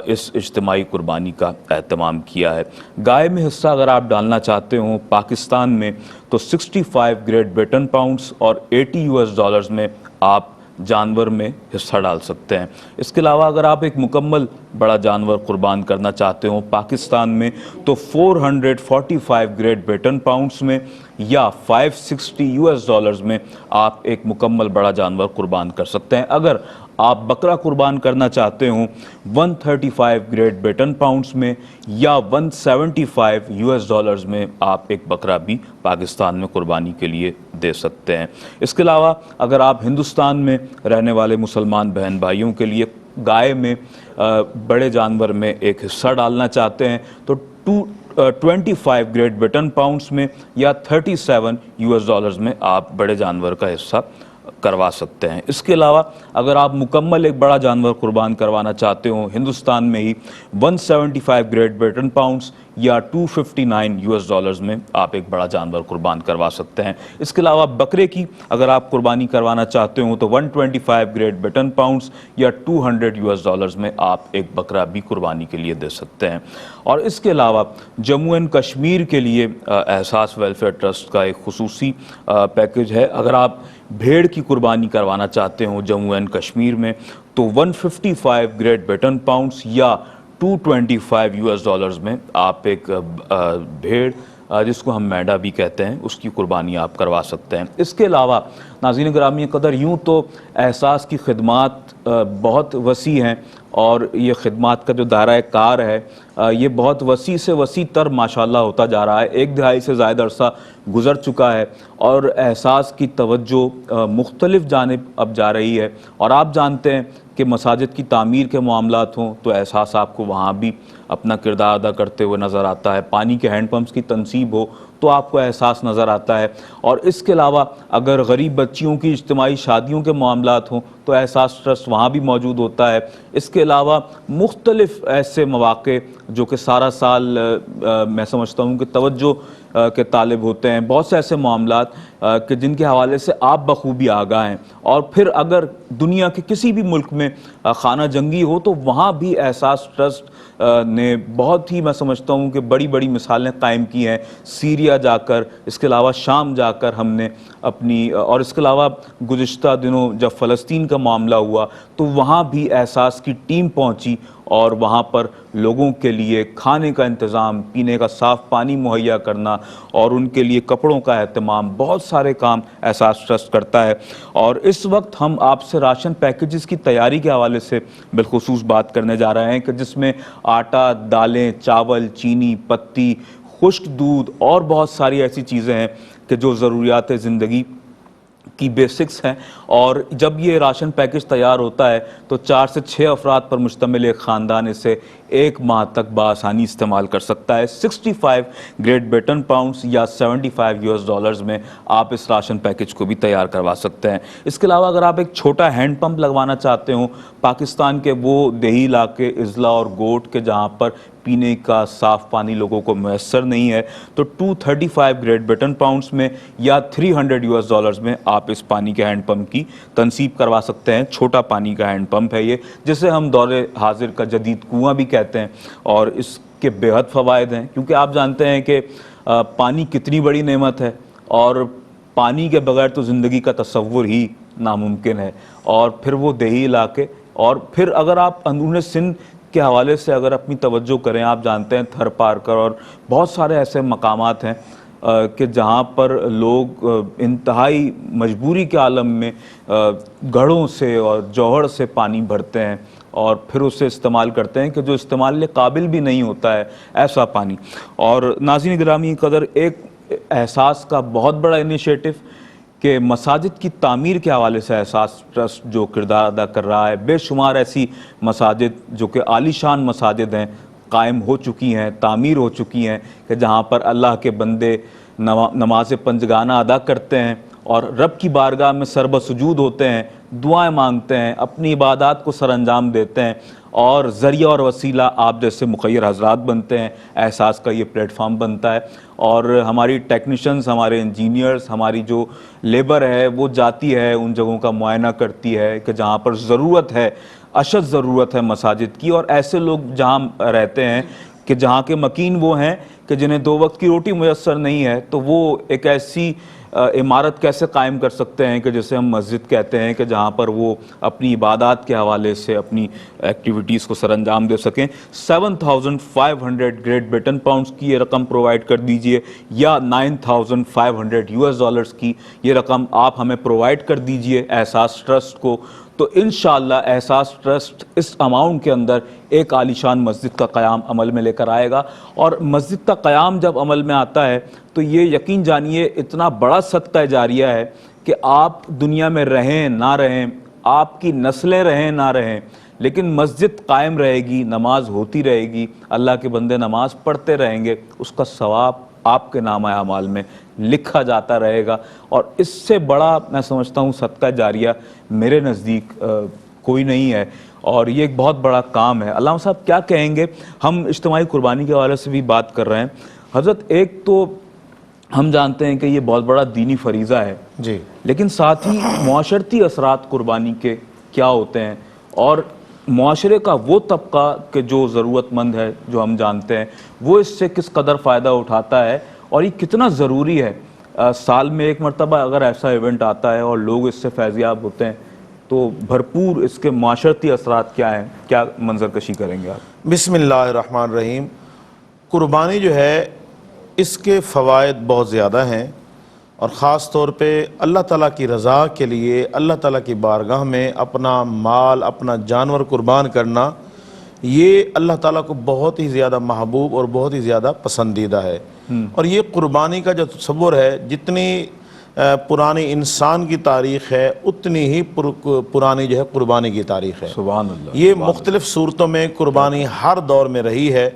اس اجتماعی قربانی کا اہتمام کیا ہے۔ گائے میں حصہ اگر آپ ڈالنا چاہتے ہوں پاکستان میں تو 65 گریٹ بریٹن پاؤنڈز اور $80 میں آپ جانور میں حصہ ڈال سکتے ہیں۔ اس کے علاوہ اگر آپ ایک مکمل بڑا جانور قربان کرنا چاہتے ہوں پاکستان میں تو 445 گریٹ بریٹن پاؤنڈز میں یا $560 میں آپ ایک مکمل بڑا جانور قربان کر سکتے ہیں۔ اگر آپ بکرا قربان کرنا چاہتے ہوں 135 گریٹ بریٹن پاؤنڈز میں یا $175 میں آپ ایک بکرا بھی پاکستان میں قربانی کے لیے دے سکتے ہیں۔ اس کے علاوہ اگر آپ ہندوستان میں رہنے والے مسلمان بہن بھائیوں کے لیے گائے میں بڑے جانور میں ایک حصہ ڈالنا چاہتے ہیں تو 25 گریٹ برٹن پاؤنڈز میں یا $37 میں آپ بڑے جانور کا حصہ کروا سکتے ہیں۔ اس کے علاوہ اگر آپ مکمل ایک بڑا جانور قربان کروانا چاہتے ہوں ہندوستان میں ہی 175 گریٹ برٹن پاؤنڈز یا $259 میں آپ ایک بڑا جانور قربان کروا سکتے ہیں۔ اس کے علاوہ بکرے کی اگر آپ قربانی کروانا چاہتے ہوں تو 125 گریٹ برٹن پاؤنڈز یا $200 میں آپ ایک بکرا بھی قربانی کے لیے دے سکتے ہیں۔ اور اس کے علاوہ جموں اینڈ کشمیر کے لیے احساس ویلفیئر ٹرسٹ کا ایک خصوصی پیکج ہے۔ اگر آپ بھیڑ کی قربانی کروانا چاہتے ہوں جموں اینڈ کشمیر میں تو 155 گریٹ برٹن پاؤنڈز یا $225 میں آپ ایک بھیڑ جس کو ہم میڈا بھی کہتے ہیں اس کی قربانی آپ کروا سکتے ہیں۔ اس کے علاوہ ناظرین گرامی قدر یوں تو احساس کی خدمات بہت وسیع ہیں اور یہ خدمات کا جو دائرہ کار ہے یہ بہت وسیع سے وسیع تر ماشاءاللہ ہوتا جا رہا ہے۔ 1 دہائی سے زائد عرصہ گزر چکا ہے اور احساس کی توجہ مختلف جانب اب جا رہی ہے، اور آپ جانتے ہیں کہ مساجد کی تعمیر کے معاملات ہوں تو احساس آپ کو وہاں بھی اپنا کردار ادا کرتے ہوئے نظر آتا ہے، پانی کے ہینڈ پمپس کی تنصیب ہو تو آپ کو احساس نظر آتا ہے، اور اس کے علاوہ اگر غریب بچیوں کی اجتماعی شادیوں کے معاملات ہوں تو احساس ٹرسٹ وہاں بھی موجود ہوتا ہے۔ اس کے علاوہ مختلف ایسے مواقع جو کہ سارا سال میں سمجھتا ہوں کہ توجہ کے طالب ہوتے ہیں، بہت سے ایسے معاملات کہ جن کے حوالے سے آپ بخوبی آگاہ ہیں، اور پھر اگر دنیا کے کسی بھی ملک میں خانہ جنگی ہو تو وہاں بھی احساس ٹرسٹ نے بہت ہی میں سمجھتا ہوں کہ بڑی بڑی مثالیں قائم کی ہیں۔ سیریا جا کر، اس کے علاوہ شام جا کر ہم نے اپنی، اور اس کے علاوہ گزشتہ دنوں جب فلسطین کا معاملہ ہوا تو وہاں بھی احساس کی ٹیم پہنچی اور وہاں پر لوگوں کے لیے کھانے کا انتظام، پینے کا صاف پانی مہیا کرنا اور ان کے لیے کپڑوں کا اہتمام، بہت سارے کام احساس ٹرسٹ کرتا ہے۔ اور اس وقت ہم آپ سے راشن پیکیجز کی تیاری کے حوالے سے بالخصوص بات کرنے جا رہے ہیں کہ جس میں آٹا، دالیں، چاول، چینی، پتی، خشک دودھ اور بہت ساری ایسی چیزیں ہیں کہ جو ضروریات زندگی کی بیسکس ہیں، اور جب یہ راشن پیکج تیار ہوتا ہے تو 4 سے 6 افراد پر مشتمل ایک خاندان اسے 1 ماہ تک بآسانی استعمال کر سکتا ہے۔ 65 گریٹ برٹن پاؤنڈز یا $75 میں آپ اس راشن پیکج کو بھی تیار کروا سکتے ہیں۔ اس کے علاوہ اگر آپ ایک چھوٹا ہینڈ پمپ لگوانا چاہتے ہوں پاکستان کے وہ دیہی علاقے اضلاع اور گوٹ کے جہاں پر پینے کا صاف پانی لوگوں کو میسر نہیں ہے تو 235 گریٹ برٹن پاؤنڈز میں یا $300 میں آپ اس پانی کے ہینڈ پمپ کی تنصیب کروا سکتے ہیں۔ چھوٹا پانی کا ہینڈ پمپ ہے یہ، جسے ہم دور حاضر کا جدید کنواں بھی کہتے ہیں، اور اس کے بے حد فوائد ہیں کیونکہ آپ جانتے ہیں کہ پانی کتنی بڑی نعمت ہے، اور پانی کے بغیر تو زندگی کا تصور ہی ناممکن ہے۔ اور پھر وہ دیہی علاقے، اور پھر اگر آپ اندرون سندھ کے حوالے سے اگر اپنی توجہ کریں، آپ جانتے ہیں تھر پارکر اور بہت سارے ایسے مقامات ہیں کہ جہاں پر لوگ انتہائی مجبوری کے عالم میں گھڑوں سے اور جوہر سے پانی بھرتے ہیں اور پھر اسے استعمال کرتے ہیں کہ جو استعمال قابل بھی نہیں ہوتا ہے ایسا پانی۔ اور ناظرین گرامی قدر ایک احساس کا بہت بڑا انیشیٹو کہ مساجد کی تعمیر کے حوالے سے احساس ٹرسٹ جو کردار ادا کر رہا ہے، بے شمار ایسی مساجد جو کہ عالی شان مساجد ہیں قائم ہو چکی ہیں، تعمیر ہو چکی ہیں کہ جہاں پر اللہ کے بندے نماز پنجگانہ ادا کرتے ہیں اور رب کی بارگاہ میں سر بسجود ہوتے ہیں، دعائیں مانگتے ہیں، اپنی عبادات کو سر انجام دیتے ہیں، اور ذریعہ اور وسیلہ آپ جیسے مخیر حضرات بنتے ہیں۔ احساس کا یہ پلیٹ فارم بنتا ہے اور ہماری ٹیکنیشنز، ہمارے انجینئرز، ہماری جو لیبر ہے وہ جاتی ہے ان جگہوں کا معائنہ کرتی ہے کہ جہاں پر ضرورت ہے، اشد ضرورت ہے مساجد کی، اور ایسے لوگ جہاں رہتے ہیں کہ جہاں کے مکین وہ ہیں کہ جنہیں 2 وقت کی روٹی میسر نہیں ہے، تو وہ ایک ایسی عمارت کیسے قائم کر سکتے ہیں کہ جسے ہم مسجد کہتے ہیں کہ جہاں پر وہ اپنی عبادات کے حوالے سے اپنی ایکٹیویٹیز کو سر انجام دے سکیں۔ 7500 گریٹ برٹن پاؤنڈز کی یہ رقم پرووائڈ کر دیجئے یا $9500 کی یہ رقم آپ ہمیں پرووائڈ کر دیجئے احساس ٹرسٹ کو، تو انشاءاللہ احساس ٹرسٹ اس اماؤنٹ کے اندر ایک عالیشان مسجد کا قیام عمل میں لے کر آئے گا۔ اور مسجد کا قیام جب عمل میں آتا ہے تو یہ یقین جانیے اتنا بڑا صدقہ جاریہ ہے کہ آپ دنیا میں رہیں نہ رہیں، آپ کی نسلیں رہیں نہ رہیں لیکن مسجد قائم رہے گی, نماز ہوتی رہے گی, اللہ کے بندے نماز پڑھتے رہیں گے, اس کا ثواب آپ کے نامہ اعمال میں لکھا جاتا رہے گا. اور اس سے بڑا میں سمجھتا ہوں صدقہ جاریہ میرے نزدیک کوئی نہیں ہے, اور یہ ایک بہت بڑا کام ہے. علامہ صاحب کیا کہیں گے؟ ہم اجتماعی قربانی کے حوالے سے بھی بات کر رہے ہیں. حضرت ایک تو ہم جانتے ہیں کہ یہ بہت بڑا دینی فریضہ ہے جی, لیکن ساتھ ہی معاشرتی اثرات قربانی کے کیا ہوتے ہیں, اور معاشرے کا وہ طبقہ کہ جو ضرورت مند ہے جو ہم جانتے ہیں وہ اس سے کس قدر فائدہ اٹھاتا ہے, اور یہ کتنا ضروری ہے. سال میں ایک مرتبہ اگر ایسا ایونٹ آتا ہے اور لوگ اس سے فیضیاب ہوتے ہیں تو بھرپور اس کے معاشرتی اثرات کیا ہیں, کیا منظر کشی کریں گے آپ؟ بسم اللہ الرحمن الرحیم. قربانی جو ہے اس کے فوائد بہت زیادہ ہیں, اور خاص طور پہ اللہ تعالیٰ کی رضا کے لیے اللہ تعالیٰ کی بارگاہ میں اپنا مال, اپنا جانور قربان کرنا, یہ اللہ تعالیٰ کو بہت ہی زیادہ محبوب اور بہت ہی زیادہ پسندیدہ ہے. اور یہ قربانی کا جو تصور ہے, جتنی پرانی انسان کی تاریخ ہے اتنی ہی پرانی جو ہے قربانی کی تاریخ ہے. سبحان اللہ. یہ مختلف صورتوں میں قربانی ہر دور میں رہی ہے,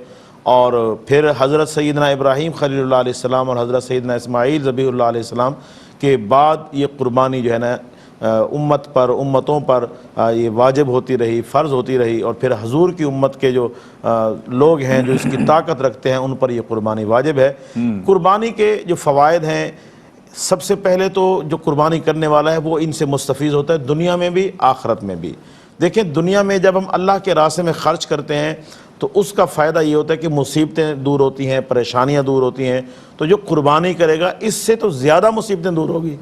اور پھر حضرت سیدنا ابراہیم خلیل اللہ علیہ السلام اور حضرت سیدنا اسماعیل ذبیح اللہ علیہ السلام کے بعد یہ قربانی جو ہے نا امتوں پر یہ واجب ہوتی رہی, فرض ہوتی رہی, اور پھر حضور کی امت کے جو لوگ ہیں جو اس کی طاقت رکھتے ہیں ان پر یہ قربانی واجب ہے. قربانی کے جو فوائد ہیں, سب سے پہلے تو جو قربانی کرنے والا ہے وہ ان سے مستفیض ہوتا ہے دنیا میں بھی آخرت میں بھی. دیکھیں دنیا میں جب ہم اللہ کے راستے میں خرچ کرتے ہیں تو اس کا فائدہ یہ ہوتا ہے کہ مصیبتیں دور ہوتی ہیں, پریشانیاں دور ہوتی ہیں. تو جو قربانی کرے گا اس سے تو زیادہ مصیبتیں دور ہوگی,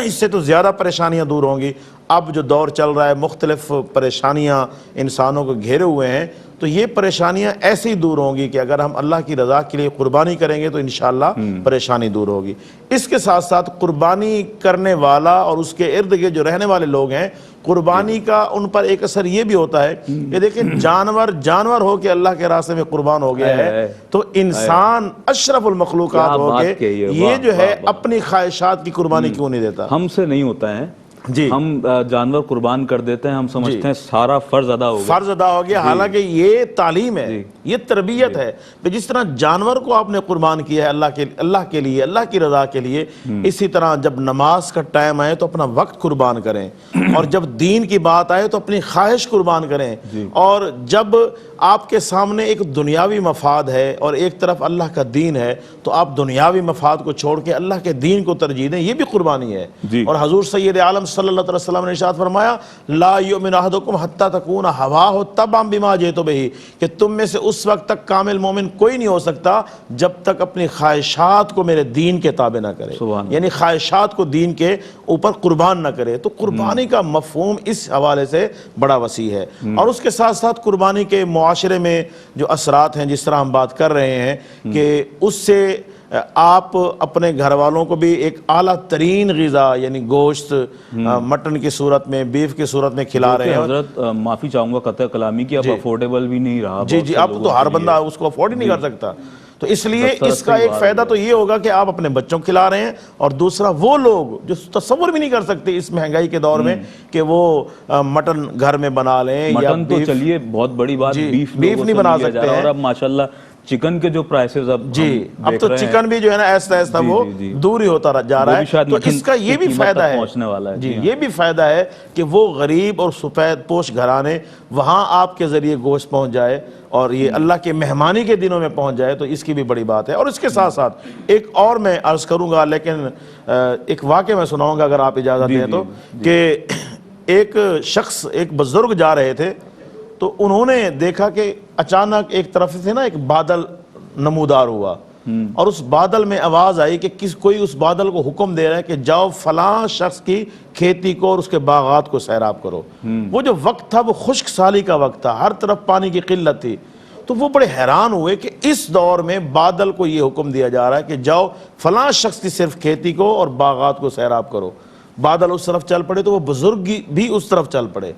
اس سے تو زیادہ پریشانیاں دور ہوں گی. اب جو دور چل رہا ہے مختلف پریشانیاں انسانوں کو گھیرے ہوئے ہیں, تو یہ پریشانیاں ایسے ہی دور ہوں گی کہ اگر ہم اللہ کی رضا کے لیے قربانی کریں گے تو انشاءاللہ پریشانی دور ہوگی. اس کے ساتھ ساتھ قربانی کرنے والا اور اس کے ارد گرد جو رہنے والے لوگ ہیں, قربانی کا ان پر ایک اثر یہ بھی ہوتا ہے کہ دیکھیں جانور ہو کے اللہ کے راستے میں قربان ہو گیا ہے تو انسان اشرف المخلوقات ہو کے یہ جو ہے اپنی خواہشات کی قربانی کیوں نہیں دیتا؟ ہم سے نہیں ہوتا ہے جی, ہم جانور قربان کر دیتے ہیں, ہم سمجھتے ہیں سارا فرض ادا ہو گیا. حالانکہ یہ تعلیم ہے, یہ تربیت ہے کہ جس طرح جانور کو آپ نے قربان کیا ہے اللہ کے لیے, اللہ کی رضا کے لیے, اسی طرح جب نماز کا ٹائم آئے تو اپنا وقت قربان کریں, اور جب دین کی بات آئے تو اپنی خواہش قربان کریں. اور جب آپ کے سامنے ایک دنیاوی مفاد ہے اور ایک طرف اللہ کا دین ہے تو آپ دنیاوی مفاد کو چھوڑ کے اللہ کے دین کو ترجیح دیں, یہ بھی قربانی ہے. اور حضور سید عالم صلی اللہ علیہ وسلم نے ارشاد فرمایا لا یؤمن احدکم حتی تکون ہواہ تبعا بما جئت بہ, کہ تم میں سے اس وقت تک کامل مومن کوئی نہیں ہو سکتا جب تک اپنی خواہشات کو میرے دین کے تابع نہ کرے, یعنی خواہشات کو دین کے اوپر قربان نہ کرے. تو قربانی کا مفہوم اس حوالے سے بڑا وسیع ہے. اور اس کے ساتھ ساتھ قربانی کے معاشرے میں جو اثرات ہیں, جس طرح ہم بات کر رہے ہیں کہ اس سے آپ اپنے گھر والوں کو بھی ایک اعلیٰ ترین غذا یعنی گوشت مٹن کی صورت میں, بیف کی صورت میں کھلا رہے ہیں. حضرت معافی چاہوں گا قطع کلامی کی, اب افورڈیبل بھی نہیں رہا. جی, اب تو ہر بندہ اس کو افورڈ ہی نہیں کر سکتا. تو اس لیے اس کا ایک فائدہ تو یہ ہوگا کہ آپ اپنے بچوں کو کھلا رہے ہیں, اور دوسرا وہ لوگ جو تصور بھی نہیں کر سکتے اس مہنگائی کے دور میں کہ وہ مٹن گھر میں بنا لیں. مٹن تو چلیے بہت بڑی بات, بیف نہیں بنا سکتے ہیں, اور اب ماشاءاللہ چکن کے جو پرائسز اب تو چکن بھی جو ہے نا ایسا وہ دور ہی ہوتا جا رہا ہے. تو اس کا یہ بھی فائدہ ہے, یہ بھی فائدہ ہے کہ وہ غریب اور سفید پوش گھرانے وہاں آپ کے ذریعے گوشت پہنچ جائے اور یہ اللہ کے مہمانی کے دنوں میں پہنچ جائے, تو اس کی بھی بڑی بات ہے. اور اس کے ساتھ ساتھ ایک اور میں عرض کروں گا, لیکن ایک واقعہ میں سناؤں گا اگر آپ اجازت دیں تو, کہ ایک شخص ایک بزرگ جا رہے تھے تو انہوں نے دیکھا کہ اچانک ایک طرف سے نا ایک بادل نمودار ہوا, اور اس بادل میں آواز آئی کہ کوئی اس بادل کو حکم دے رہا ہے کہ جاؤ فلاں شخص کی کھیتی کو اور اس کے باغات کو سیراب کرو. وہ جو وقت تھا وہ خشک سالی کا وقت تھا, ہر طرف پانی کی قلت تھی. تو وہ بڑے حیران ہوئے کہ اس دور میں بادل کو یہ حکم دیا جا رہا ہے کہ جاؤ فلاں شخص کی صرف کھیتی کو اور باغات کو سیراب کرو. بادل اس طرف چل پڑے تو وہ بزرگ بھی اس طرف چل پڑے.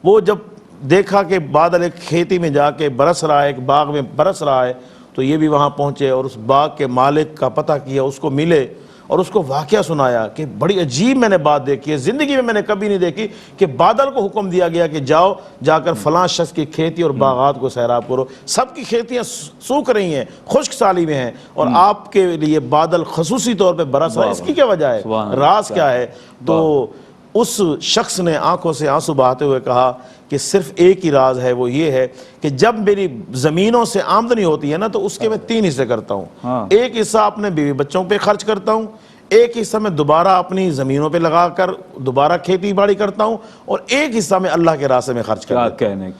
وہ جب دیکھا کہ بادل ایک کھیتی میں جا کے برس رہا ہے, ایک باغ میں برس رہا ہے, تو یہ بھی وہاں پہنچے اور اس باغ کے مالک کا پتہ کیا, اس کو ملے اور اس کو واقعہ سنایا کہ بڑی عجیب میں نے بات دیکھی ہے، زندگی میں نے کبھی نہیں دیکھی کہ بادل کو حکم دیا گیا کہ جاؤ جا کر فلاں شخص کی کھیتی اور باغات کو سیراب کرو، سب کی کھیتیاں سوکھ رہی ہیں، خشک سالی میں ہیں، اور آپ کے لیے بادل خصوصی طور پہ برس رہا ہے، اس کی کیا وجہ ہے، راز کیا ہے؟ تو اس شخص نے آنکھوں سے آنسو بہاتے ہوئے کہا کہ صرف ایک ہی راز ہے، وہ یہ ہے کہ جب میری زمینوں سے آمدنی ہوتی ہے نا تو اس کے میں 3 حصے کرتا ہوں، ایک حصہ اپنے بیوی بچوں پہ خرچ کرتا ہوں، ایک حصہ میں دوبارہ اپنی زمینوں پہ لگا کر دوبارہ کھیتی باڑی کرتا ہوں، اور ایک حصہ میں اللہ کے راستے میں خرچ کرتا ہوں۔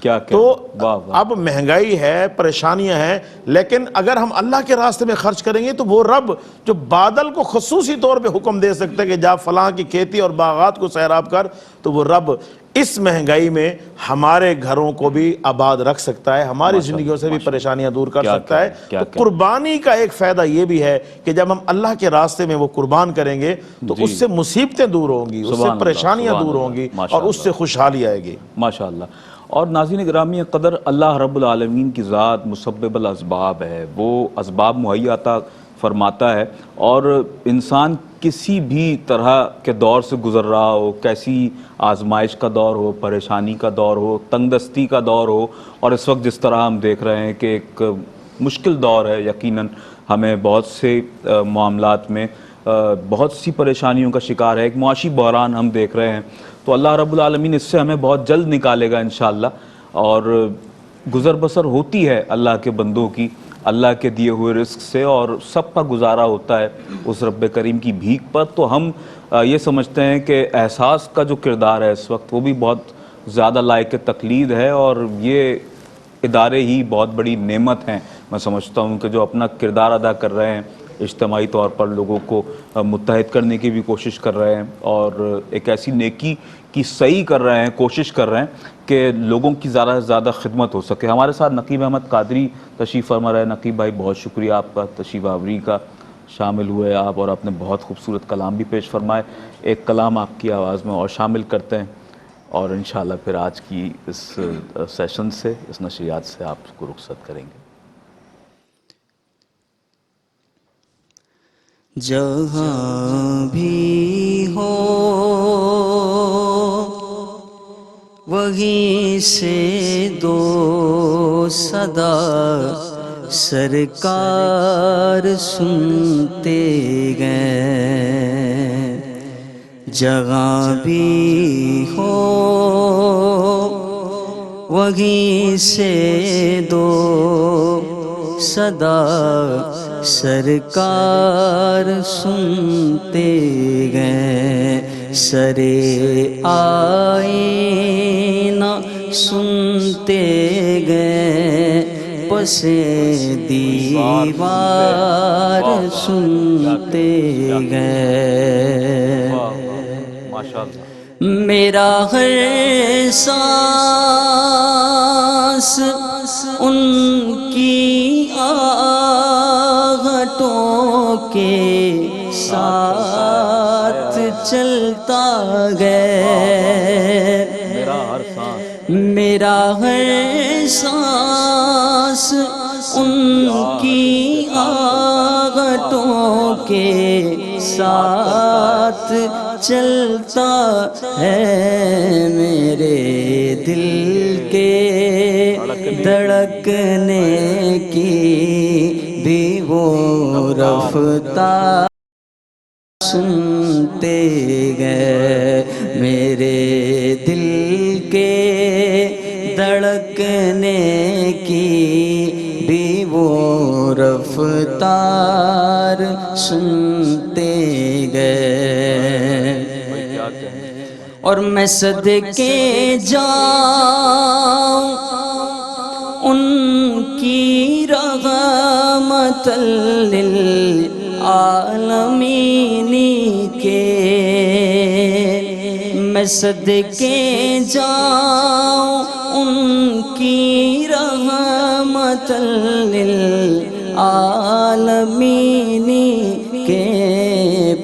کیا کہنے تو اب مہنگائی ہے، پریشانیاں ہیں، لیکن اگر ہم اللہ کے راستے میں خرچ کریں گے تو وہ رب جو بادل کو خصوصی طور پہ حکم دے سکتا ہے کہ جا فلاں کی کھیتی اور باغات کو سیراب کر، تو وہ رب اس مہنگائی میں ہمارے گھروں کو بھی آباد رکھ سکتا ہے، ہماری زندگیوں سے بھی پریشانیاں دور کر سکتا ہے۔ تو قربانی کا ایک فائدہ یہ بھی ہے کہ جب ہم اللہ کے راستے میں وہ قربان کریں گے تو اس سے مصیبتیں دور ہوں گی، اس سے پریشانیاں دور ہوں گی، اور اس سے خوشحالی آئے گی۔ ماشاءاللہ۔ اور ناظرین گرامی قدر، اللہ رب العالمین کی ذات مسبب الاسباب ہے، وہ اسباب مہیا عطا فرماتا ہے، اور انسان کسی بھی طرح کے دور سے گزر رہا ہو، کیسی آزمائش کا دور ہو، پریشانی کا دور ہو، تنگ دستی کا دور ہو، اور اس وقت جس طرح ہم دیکھ رہے ہیں کہ ایک مشکل دور ہے، یقیناً ہمیں بہت سے معاملات میں بہت سی پریشانیوں کا شکار ہے، ایک معاشی بحران ہم دیکھ رہے ہیں، تو اللہ رب العالمین اس سے ہمیں بہت جلد نکالے گا انشاءاللہ، اور گزر بسر ہوتی ہے اللہ کے بندوں کی اللہ کے دیے ہوئے رزق سے، اور سب کا گزارا ہوتا ہے اس رب کریم کی بھیک پر۔ تو ہم یہ سمجھتے ہیں کہ احساس کا جو کردار ہے اس وقت وہ بھی بہت زیادہ لائق تقلید ہے، اور یہ ادارے ہی بہت بڑی نعمت ہیں، میں سمجھتا ہوں کہ جو اپنا کردار ادا کر رہے ہیں، اجتماعی طور پر لوگوں کو متحد کرنے کی بھی کوشش کر رہے ہیں، اور ایک ایسی نیکی کی صحیح کر رہے ہیں، کوشش کر رہے ہیں کہ لوگوں کی زیادہ سے زیادہ خدمت ہو سکے۔ ہمارے ساتھ نقیب احمد قادری تشریف فرما رہے ہیں۔ نقیب بھائی بہت شکریہ آپ کا تشریف آوری کا، شامل ہوئے آپ، اور آپ نے بہت خوبصورت کلام بھی پیش فرمائے۔ ایک کلام آپ کی آواز میں اور شامل کرتے ہیں، اور انشاءاللہ پھر آج کی اس سیشن سے، اس نشریات سے آپ کو رخصت کریں گے۔ جہاں بھی ہو وہیں سے دو صدا سرکار سنتے گئے، جہاں بھی ہو وہیں سے دو صدا سرکار سنتے گئے، سرے آئینہ سنتے گئے، پسے دیوار سنتے گئے۔ میرا ہر سانس ان کی آہٹوں کے ساتھ چلتا گئے، میرا ہر سانس ان کی آہٹوں کے ساتھ چلتا ہے، میرے دل کے دھڑکنے کی بھی وہ رفتار سنتے گئے، میرے دل کے دھڑکنے کی بھی وہ رفتار سنتے گئے، اور میں صدقے جاؤں ان کی رحمت للعالمین کے، میں صدقے جاؤں ان کی رحمت للعالمین کے،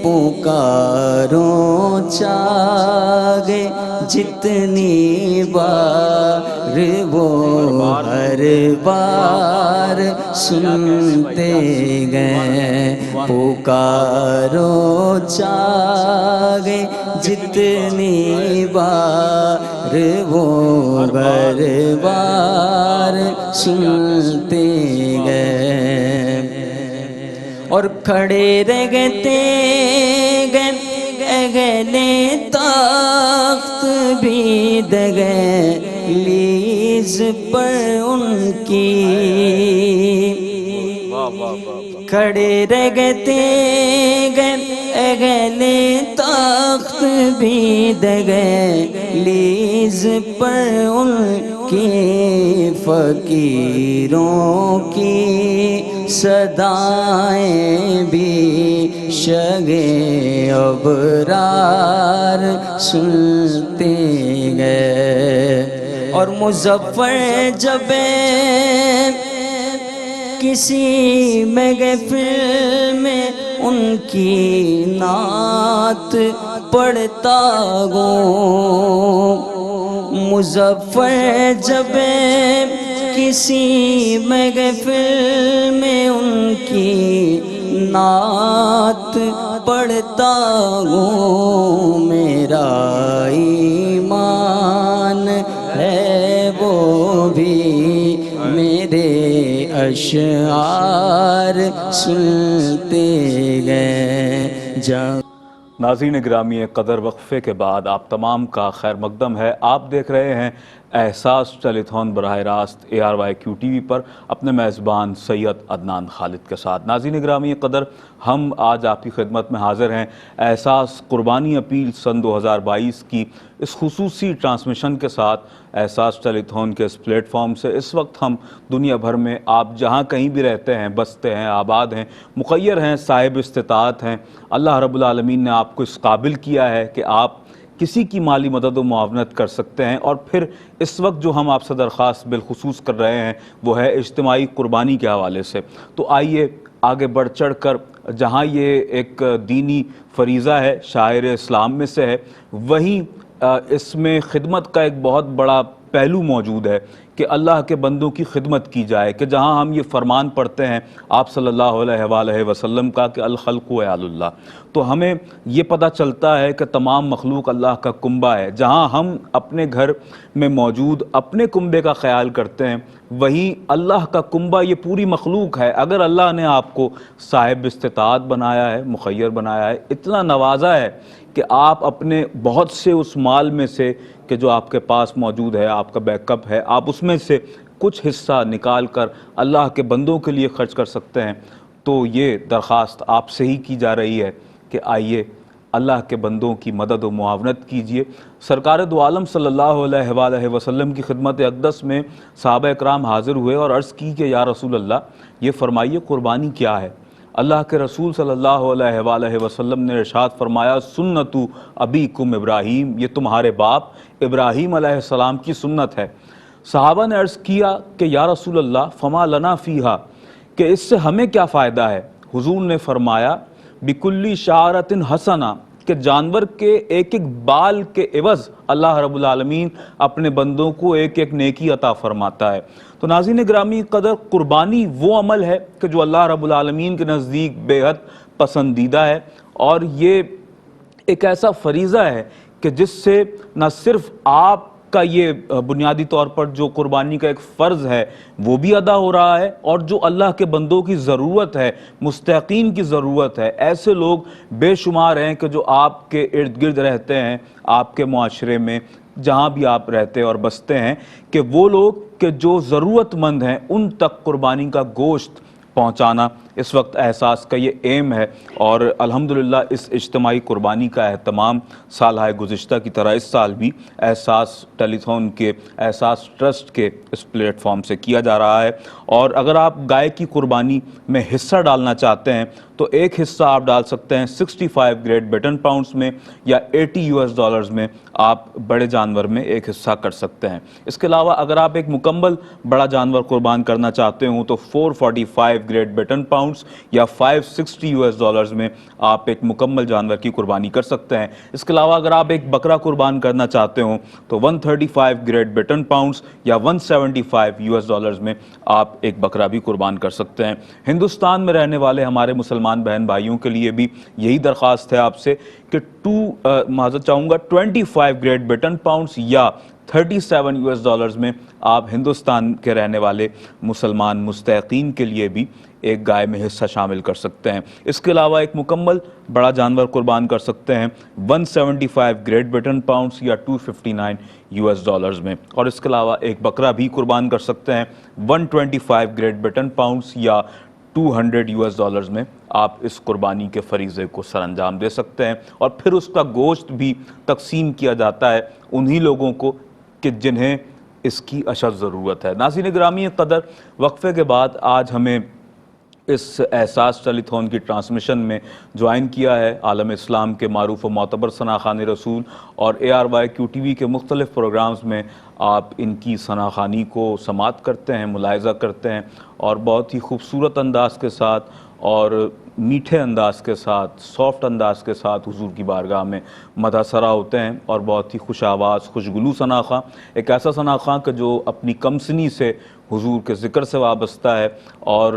پکاروں چاہے جتنی بار وہ ہر بار سنتے گئے پکارو چاہے جتنی بار وہ ہر بار سنتے گئے اور کھڑے رہتے گئے اگلے تخت بھی دگے لیز پر ان کی کھڑے رہتے گئے اگلے تخت بھی دگے لیز پر ان کی فقیروں کی صدائیں بھی شگے ابرار سنتے گئے اور مظفر جب کسی محفل میں ان کی نعت پڑھتا گوں مظفر جب کسی محفل میں ان کی نعت پڑھتا ہوں میرا ایمان ہے وہ بھی میرے اشعار سنتے گئے ناظرین گرامی قدر وقفے کے بعد آپ تمام کا خیر مقدم ہے. آپ دیکھ رہے ہیں احساس ٹیلیتھون براہ راست ARYQ-TV پر اپنے میزبان سید عدنان خالد کے ساتھ. ناظرین گرامی قدر ہم آج آپ کی خدمت میں حاضر ہیں احساس قربانی اپیل سن 2022 کی اس خصوصی ٹرانسمیشن کے ساتھ. احساس ٹیلیتھون کے اس پلیٹ فارم سے اس وقت ہم دنیا بھر میں آپ جہاں کہیں بھی رہتے ہیں، بستے ہیں، آباد ہیں، مخیر ہیں، صاحب استطاعت ہیں، اللہ رب العالمین نے آپ کو اس قابل کیا ہے کہ آپ کسی کی مالی مدد و معاونت کر سکتے ہیں. اور پھر اس وقت جو ہم آپ سے درخواست بالخصوص کر رہے ہیں وہ ہے اجتماعی قربانی کے حوالے سے. تو آئیے آگے بڑھ چڑھ کر جہاں یہ ایک دینی فریضہ ہے، شاعر اسلام میں سے ہے، وہیں اس میں خدمت کا ایک بہت بڑا پہلو موجود ہے کہ اللہ کے بندوں کی خدمت کی جائے. کہ جہاں ہم یہ فرمان پڑھتے ہیں آپ صلی اللہ علیہ وآلہ وسلم کا کہ الخلق عیال اللہ، تو ہمیں یہ پتہ چلتا ہے کہ تمام مخلوق اللہ کا کنبہ ہے. جہاں ہم اپنے گھر میں موجود اپنے کنبے کا خیال کرتے ہیں وہیں اللہ کا کنبہ یہ پوری مخلوق ہے. اگر اللہ نے آپ کو صاحب استطاعت بنایا ہے، مخیر بنایا ہے، اتنا نوازا ہے کہ آپ اپنے بہت سے اس مال میں سے کہ جو آپ کے پاس موجود ہے، آپ کا بیک اپ ہے، آپ اس میں سے کچھ حصہ نکال کر اللہ کے بندوں کے لیے خرچ کر سکتے ہیں. تو یہ درخواست آپ سے ہی کی جا رہی ہے کہ آئیے اللہ کے بندوں کی مدد و معاونت کیجیے. سرکار دو عالم صلی اللہ علیہ وآلہ وسلم کی خدمت اقدس میں صحابہ اکرام حاضر ہوئے اور عرض کی کہ یا رسول اللہ یہ فرمائیے قربانی کیا ہے؟ اللہ کے رسول صلی اللہ علیہ وآلہ وسلم نے ارشاد فرمایا سنت ابیکم ابراہیم، یہ تمہارے باپ ابراہیم علیہ السلام کی سنت ہے. صحابہ نے عرض کیا کہ یا رسول اللہ فما لنا فیہا، کہ اس سے ہمیں کیا فائدہ ہے؟ حضور نے فرمایا بکلی شعرۃ حسنہ، کہ جانور کے ایک ایک بال کے عوض اللہ رب العالمین اپنے بندوں کو ایک ایک نیکی عطا فرماتا ہے. تو ناظرین گرامی قدر صربانی وہ عمل ہے کہ جو اللہ رب العالمین کے نزدیک بے حد پسندیدہ ہے، اور یہ ایک ایسا فریضہ ہے کہ جس سے نہ صرف آپ کا یہ بنیادی طور پر جو قربانی کا ایک فرض ہے وہ بھی ادا ہو رہا ہے، اور جو اللہ کے بندوں کی ضرورت ہے، مستحقین کی ضرورت ہے، ایسے لوگ بے شمار ہیں کہ جو آپ کے ارد گرد رہتے ہیں، آپ کے معاشرے میں جہاں بھی آپ رہتے اور بستے ہیں، کہ وہ لوگ کہ جو ضرورت مند ہیں ان تک قربانی کا گوشت پہنچانا اس وقت احساس کا یہ ایم ہے. اور الحمدللہ اس اجتماعی قربانی کا اہتمام سالہ گزشتہ کی طرح اس سال بھی احساس ٹیلیتھون کے احساس ٹرسٹ کے اس پلیٹ فارم سے کیا جا رہا ہے. اور اگر آپ گائے کی قربانی میں حصہ ڈالنا چاہتے ہیں تو ایک حصہ آپ ڈال سکتے ہیں 65 گریٹ بریٹن پاؤنڈز میں، یا $80 میں آپ بڑے جانور میں ایک حصہ کر سکتے ہیں. اس کے علاوہ اگر آپ ایک مکمل بڑا جانور قربان کرنا چاہتے ہوں تو 445 گریٹ بریٹن پاؤنڈ پاؤنڈس یا $560 میں آپ ایک مکمل جانور کی قربانی کر سکتے ہیں۔ اس کے علاوہ اگر آپ ایک بکرا قربان کرنا چاہتے ہوں تو 135 گریٹ بریٹن پاؤنڈس یا $175 میں آپ ایک بکرا بھی قربان کر سکتے ہیں۔ ہندوستان میں رہنے والے ہمارے مسلمان بہن بھائیوں کے لیے بھی یہی درخواست ہے آپ سے کہ 25 گریٹ بریٹن پاؤنڈس یا $37 میں آپ ہندوستان کے رہنے والے مسلمان مستحقین کے لیے بھی ایک گائے میں حصہ شامل کر سکتے ہیں۔ اس کے علاوہ ایک مکمل بڑا جانور قربان کر سکتے ہیں 175 گریٹ بریٹن پاؤنڈس یا $259 میں، اور اس کے علاوہ ایک بکرا بھی قربان کر سکتے ہیں 125 گریٹ بریٹن پاؤنڈس یا $200 میں۔ آپ اس قربانی کے فریضے کو سر انجام دے سکتے ہیں اور پھر اس کا گوشت بھی تقسیم کیا جاتا ہے انہی لوگوں کو کہ جنہیں اس کی اشد ضرورت ہے۔ ناظرین گرامی قدر، وقفے کے بعد آج ہمیں اس احساس ٹیلی تھون کی ٹرانسمیشن میں جوائن کیا ہے عالم اسلام کے معروف و معتبر ثنا خوان رسول، اور ARYQ-TV کے مختلف پروگرامز میں آپ ان کی ثنا خوانی کو سماعت کرتے ہیں، ملاحظہ کرتے ہیں، اور بہت ہی خوبصورت انداز کے ساتھ اور میٹھے انداز کے ساتھ، سافٹ انداز کے ساتھ حضور کی بارگاہ میں مدح سرا ہوتے ہیں، اور بہت ہی خوش آواز، خوشگلو ثنا خواں، ایک ایسا ثنا خواں کہ جو اپنی کمسنی سے حضور کے ذکر سے وابستہ ہے اور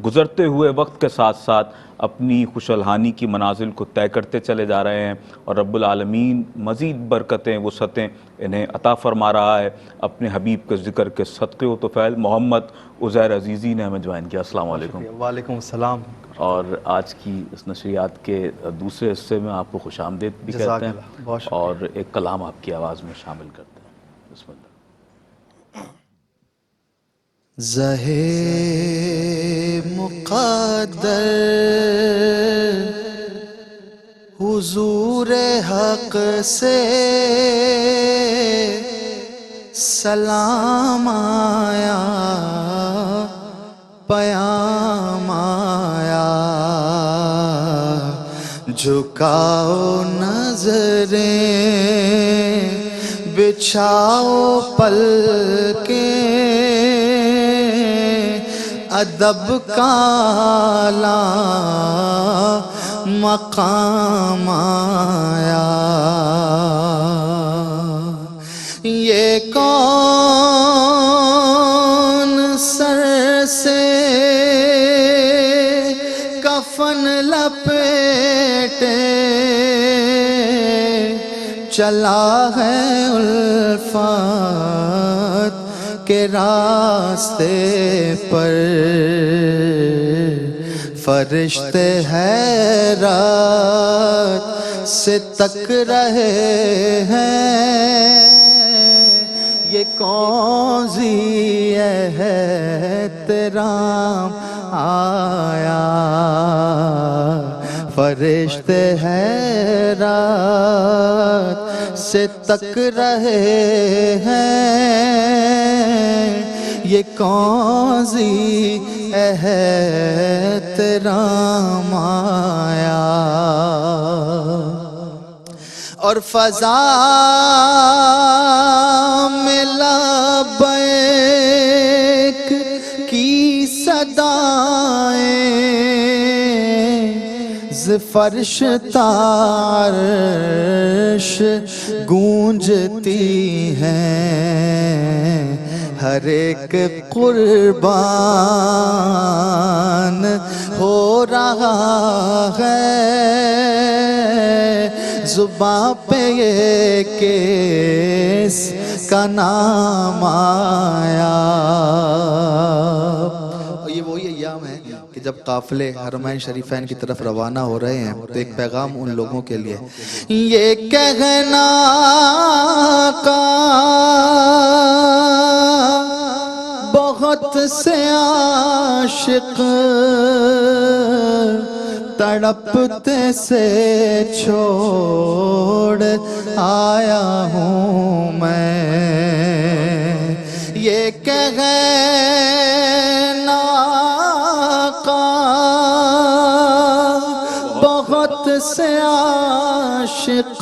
گزرتے ہوئے وقت کے ساتھ ساتھ اپنی خوش الحانی کی منازل کو طے کرتے چلے جا رہے ہیں، اور رب العالمین مزید برکتیں وسعتیں انہیں عطا فرما رہا ہے اپنے حبیب کے ذکر کے صدقے و طفیل۔ محمد عزیر عزیزی نے ہمیں جوائن کیا۔ السلام علیکم۔ وعلیکم السلام۔ اور آج کی اس نشریات کے دوسرے حصے میں آپ کو خوش آمدید بھی جزاک کہتے اللہ، ہیں، بہت شکریہ۔ اور ایک کلام آپ کی آواز میں شامل کرتے ہیں۔ بسم اللہ۔ زہے مقدر حضور حق سے سلام آیا، پیام آیا، جھکاؤ نظریں، بچھاؤ پلکیں، ادب کا اعلیٰ مقام آیا۔ یہ کون سر سے کفن لپیٹے چلا ہے الفات کے راستے پر، فرشتے حیرت سے تک رہے ہیں، یہ کون ذی احترام آیا، فرشتے حیرت سے تک رہے ہیں، یہ کون ذی احترام آیا۔ اور فضا میں لبیک کی صدائیں ز فرش تارش گونجتی ہیں، ہر ایک قربان ہو رہا ہے، زباں پہ یہ کس کا نام آیا۔ یہ وہی ایام ہے کہ جب قافلے حرمین شریفین کی طرف روانہ ہو رہے ہیں، تو ایک پیغام ان لوگوں کے لیے، یہ کہنا کا بہت سے عاشق تڑپتے سے چھوڑ آیا ہوں میں، یہ کہنا آقا بہت سے عاشق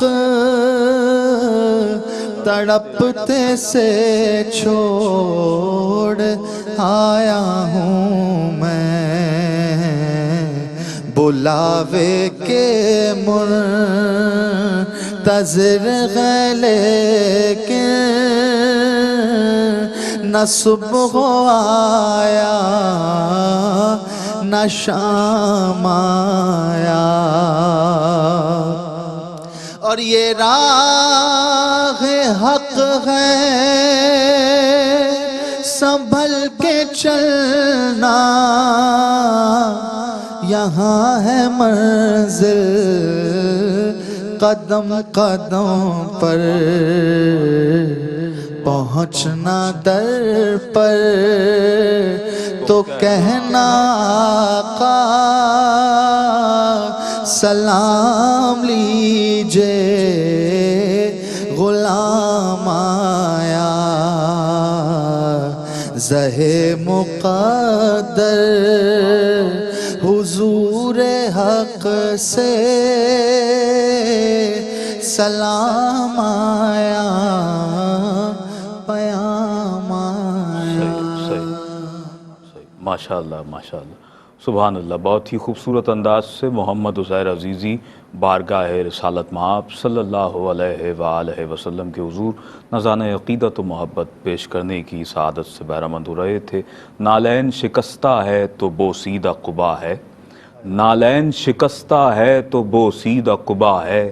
تڑپتے سے چھوڑ آیا ہوں میں، بلاوے کے منتظر ہیں لیکن نہ صبح آیا نہ شام آیا، اور یہ راہ حق ہے سنبھل کے چلنا، یہاں ہے منزل قدم قدم پر، پہنچنا در پر تو کہنا آقا سلام لیجے غلام آیا، زہے مقدر حضور حق سے سلام آیا پیام آیا۔ ماشاءاللہ ماشاءاللہ، سبحان اللہ، بہت ہی خوبصورت انداز سے محمد عزیر عزیزی بارگاہ رسالت مآب صلی اللہ علیہ وآلہ وسلم کے حضور نذرانہ عقیدت و محبت پیش کرنے کی سعادت سے بہرمند ہو رہے تھے۔ نالین شکستہ ہے تو بوسیدہ قبا ہے، نالین شکستہ ہے تو بوسیدہ قبا ہے،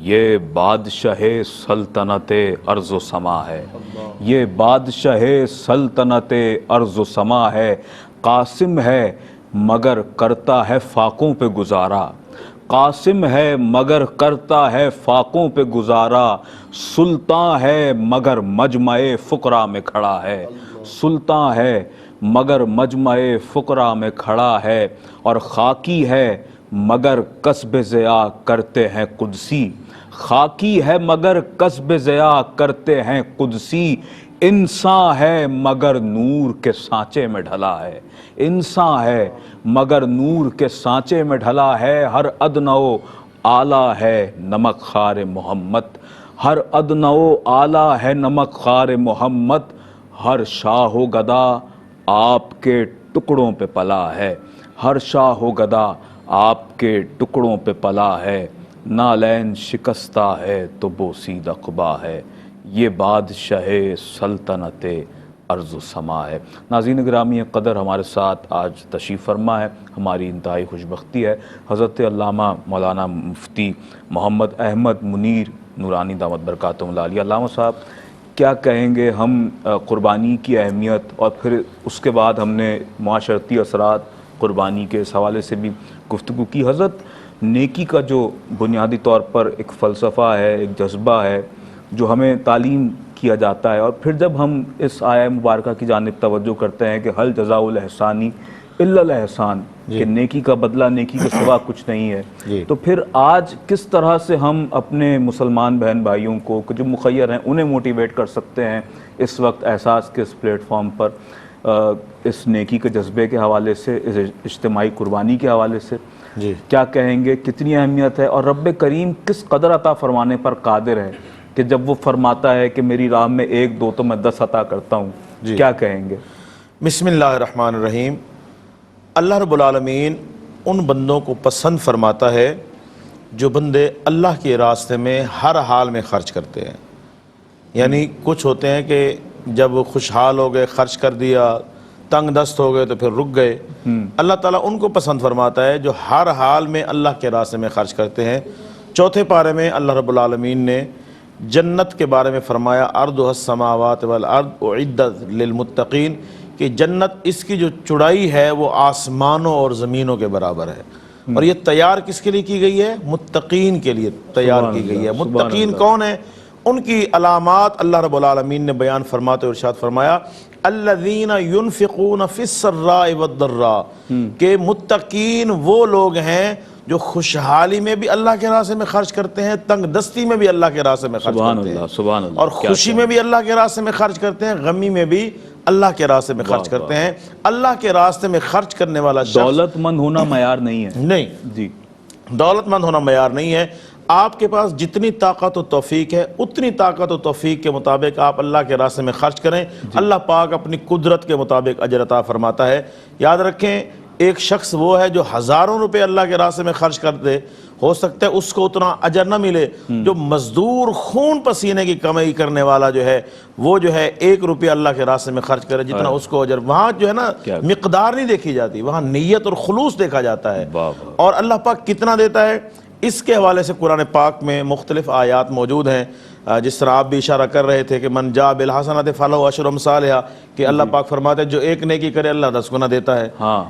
یہ بادشاہ سلطنت ارض و سما ہے، یہ بادشاہ سلطنت ارض و سما ہے، قاسم ہے مگر کرتا ہے فاقوں پہ گزارا، قاسم ہے مگر کرتا ہے فاقوں پہ گزارا، سلطان ہے مگر مجمع فقراء میں کھڑا ہے، سلطان ہے مگر مجمع فقراء میں کھڑا ہے، اور خاکی ہے مگر کسب ضیاء کرتے ہیں قدسی، خاکی ہے مگر کسب ضیاء کرتے ہیں قدسی، انسان ہے مگر نور کے سانچے میں ڈھلا ہے، انسان ہے مگر نور کے سانچے میں ڈھلا ہے، ہر ادنی و اعلیٰ ہے نمک خوار محمد، ہر ادنی و اعلیٰ ہے نمک خوار محمد، ہر شاہ و گدا آپ کے ٹکڑوں پہ پلا ہے، ہر شاہ و گدا آپ کے ٹکڑوں پہ پلا ہے، نالین شکستہ ہے تو بوسیدہ قبا ہے، یہ بادشاہ سلطنت ارض و سما ہے۔ ناظرین گرامی قدر، ہمارے ساتھ آج تشریف فرما ہے، ہماری انتہائی خوشبختی ہے، حضرت علامہ مولانا مفتی محمد احمد منیر نورانی دامت برکاتہم العالیہ۔ علامہ صاحب، کیا کہیں گے ہم قربانی کی اہمیت، اور پھر اس کے بعد ہم نے معاشرتی اثرات قربانی کے اس حوالے سے بھی گفتگو کی۔ حضرت، نیکی کا جو بنیادی طور پر ایک فلسفہ ہے، ایک جذبہ ہے جو ہمیں تعلیم کیا جاتا ہے، اور پھر جب ہم اس آیہ مبارکہ کی جانب توجہ کرتے ہیں کہ حل جزاء الاحسانی الا الاحسان، کہ نیکی کا بدلہ نیکی کے سوا کچھ نہیں ہے، تو پھر آج کس طرح سے ہم اپنے مسلمان بہن بھائیوں کو جو مخیر ہیں انہیں موٹیویٹ کر سکتے ہیں اس وقت احساس کے اس پلیٹ فارم پر، اس نیکی کے جذبے کے حوالے سے، اس اجتماعی قربانی کے حوالے سے کیا کہیں گے، کتنی اہمیت ہے، اور رب کریم کس قدر عطا فرمانے پر قادر ہے کہ جب وہ فرماتا ہے کہ میری راہ میں 1 2 تو میں 10 عطا کرتا ہوں، کیا کہیں گے؟ بسم اللہ الرحمن الرحیم۔ اللہ رب العالمین ان بندوں کو پسند فرماتا ہے جو بندے اللہ کے راستے میں ہر حال میں خرچ کرتے ہیں۔ یعنی کچھ ہوتے ہیں کہ جب خوشحال ہو گئے خرچ کر دیا، تنگ دست ہو گئے تو پھر رک گئے۔ اللہ تعالیٰ ان کو پسند فرماتا ہے جو ہر حال میں اللہ کے راستے میں خرچ کرتے ہیں۔ چوتھے پارے میں اللہ رب العالمین نے جنت کے بارے میں فرمایا، ارضها السماوات والارض اعدت للمتقین، کہ جنت اس کی جو چوڑائی ہے وہ آسمانوں اور زمینوں کے برابر ہے، اور یہ تیار کس کے لیے کی گئی ہے؟ متقین کے لیے تیار کی گئی ہے۔ متقین کون ہیں؟ ان کی علامات اللہ رب العالمین نے بیان فرماتے ہوئے ارشاد فرمایا، الذین ينفقون فی السراء والضراء، کہ متقین وہ لوگ ہیں جو خوشحالی میں بھی اللہ کے راستے میں خرچ کرتے ہیں، تنگ دستی میں بھی اللہ کے راستے میں خرچ کرتے ہیں، سبحان اللہ، اور خوشی میں بھی اللہ کے راستے میں خرچ کرتے ہیں، غمی میں بھی اللہ کے راستے میں خرچ کرتے ہیں۔ اللہ کے راستے میں خرچ کرنے والا شخص، دولت مند ہونا معیار نہیں ہے، نہیں جی، دولت مند ہونا معیار نہیں ہے۔ آپ کے پاس جتنی طاقت و توفیق ہے اتنی طاقت و توفیق کے مطابق آپ اللہ کے راستے میں خرچ کریں، اللہ پاک اپنی قدرت کے مطابق اجر عطا فرماتا ہے۔ یاد رکھیں ایک شخص وہ ہے جو ہزاروں روپے اللہ کے راستے میں خرچ کر دے، ہو سکتا ہے اس کو اتنا اجر نہ ملے، جو مزدور خون پسینے کی کمائی کرنے والا جو ہے وہ جو ہے 1 روپیہ اللہ کے راستے میں خرچ کرے جتنا اس کو اجر، وہاں جو ہے نا مقدار نہیں دیکھی جاتی، وہاں نیت اور خلوص دیکھا جاتا ہے، اور اللہ پاک کتنا دیتا ہے اس کے حوالے سے قرآن پاک میں مختلف آیات موجود ہیں، جس طرح آپ بھی اشارہ کر رہے تھے کہ من جاء بالحسنۃ فلہ عشر امثالھا، کہ اللہ پاک فرماتے ہیں جو ایک نیکی کرے اللہ 10 گنا دیتا ہے۔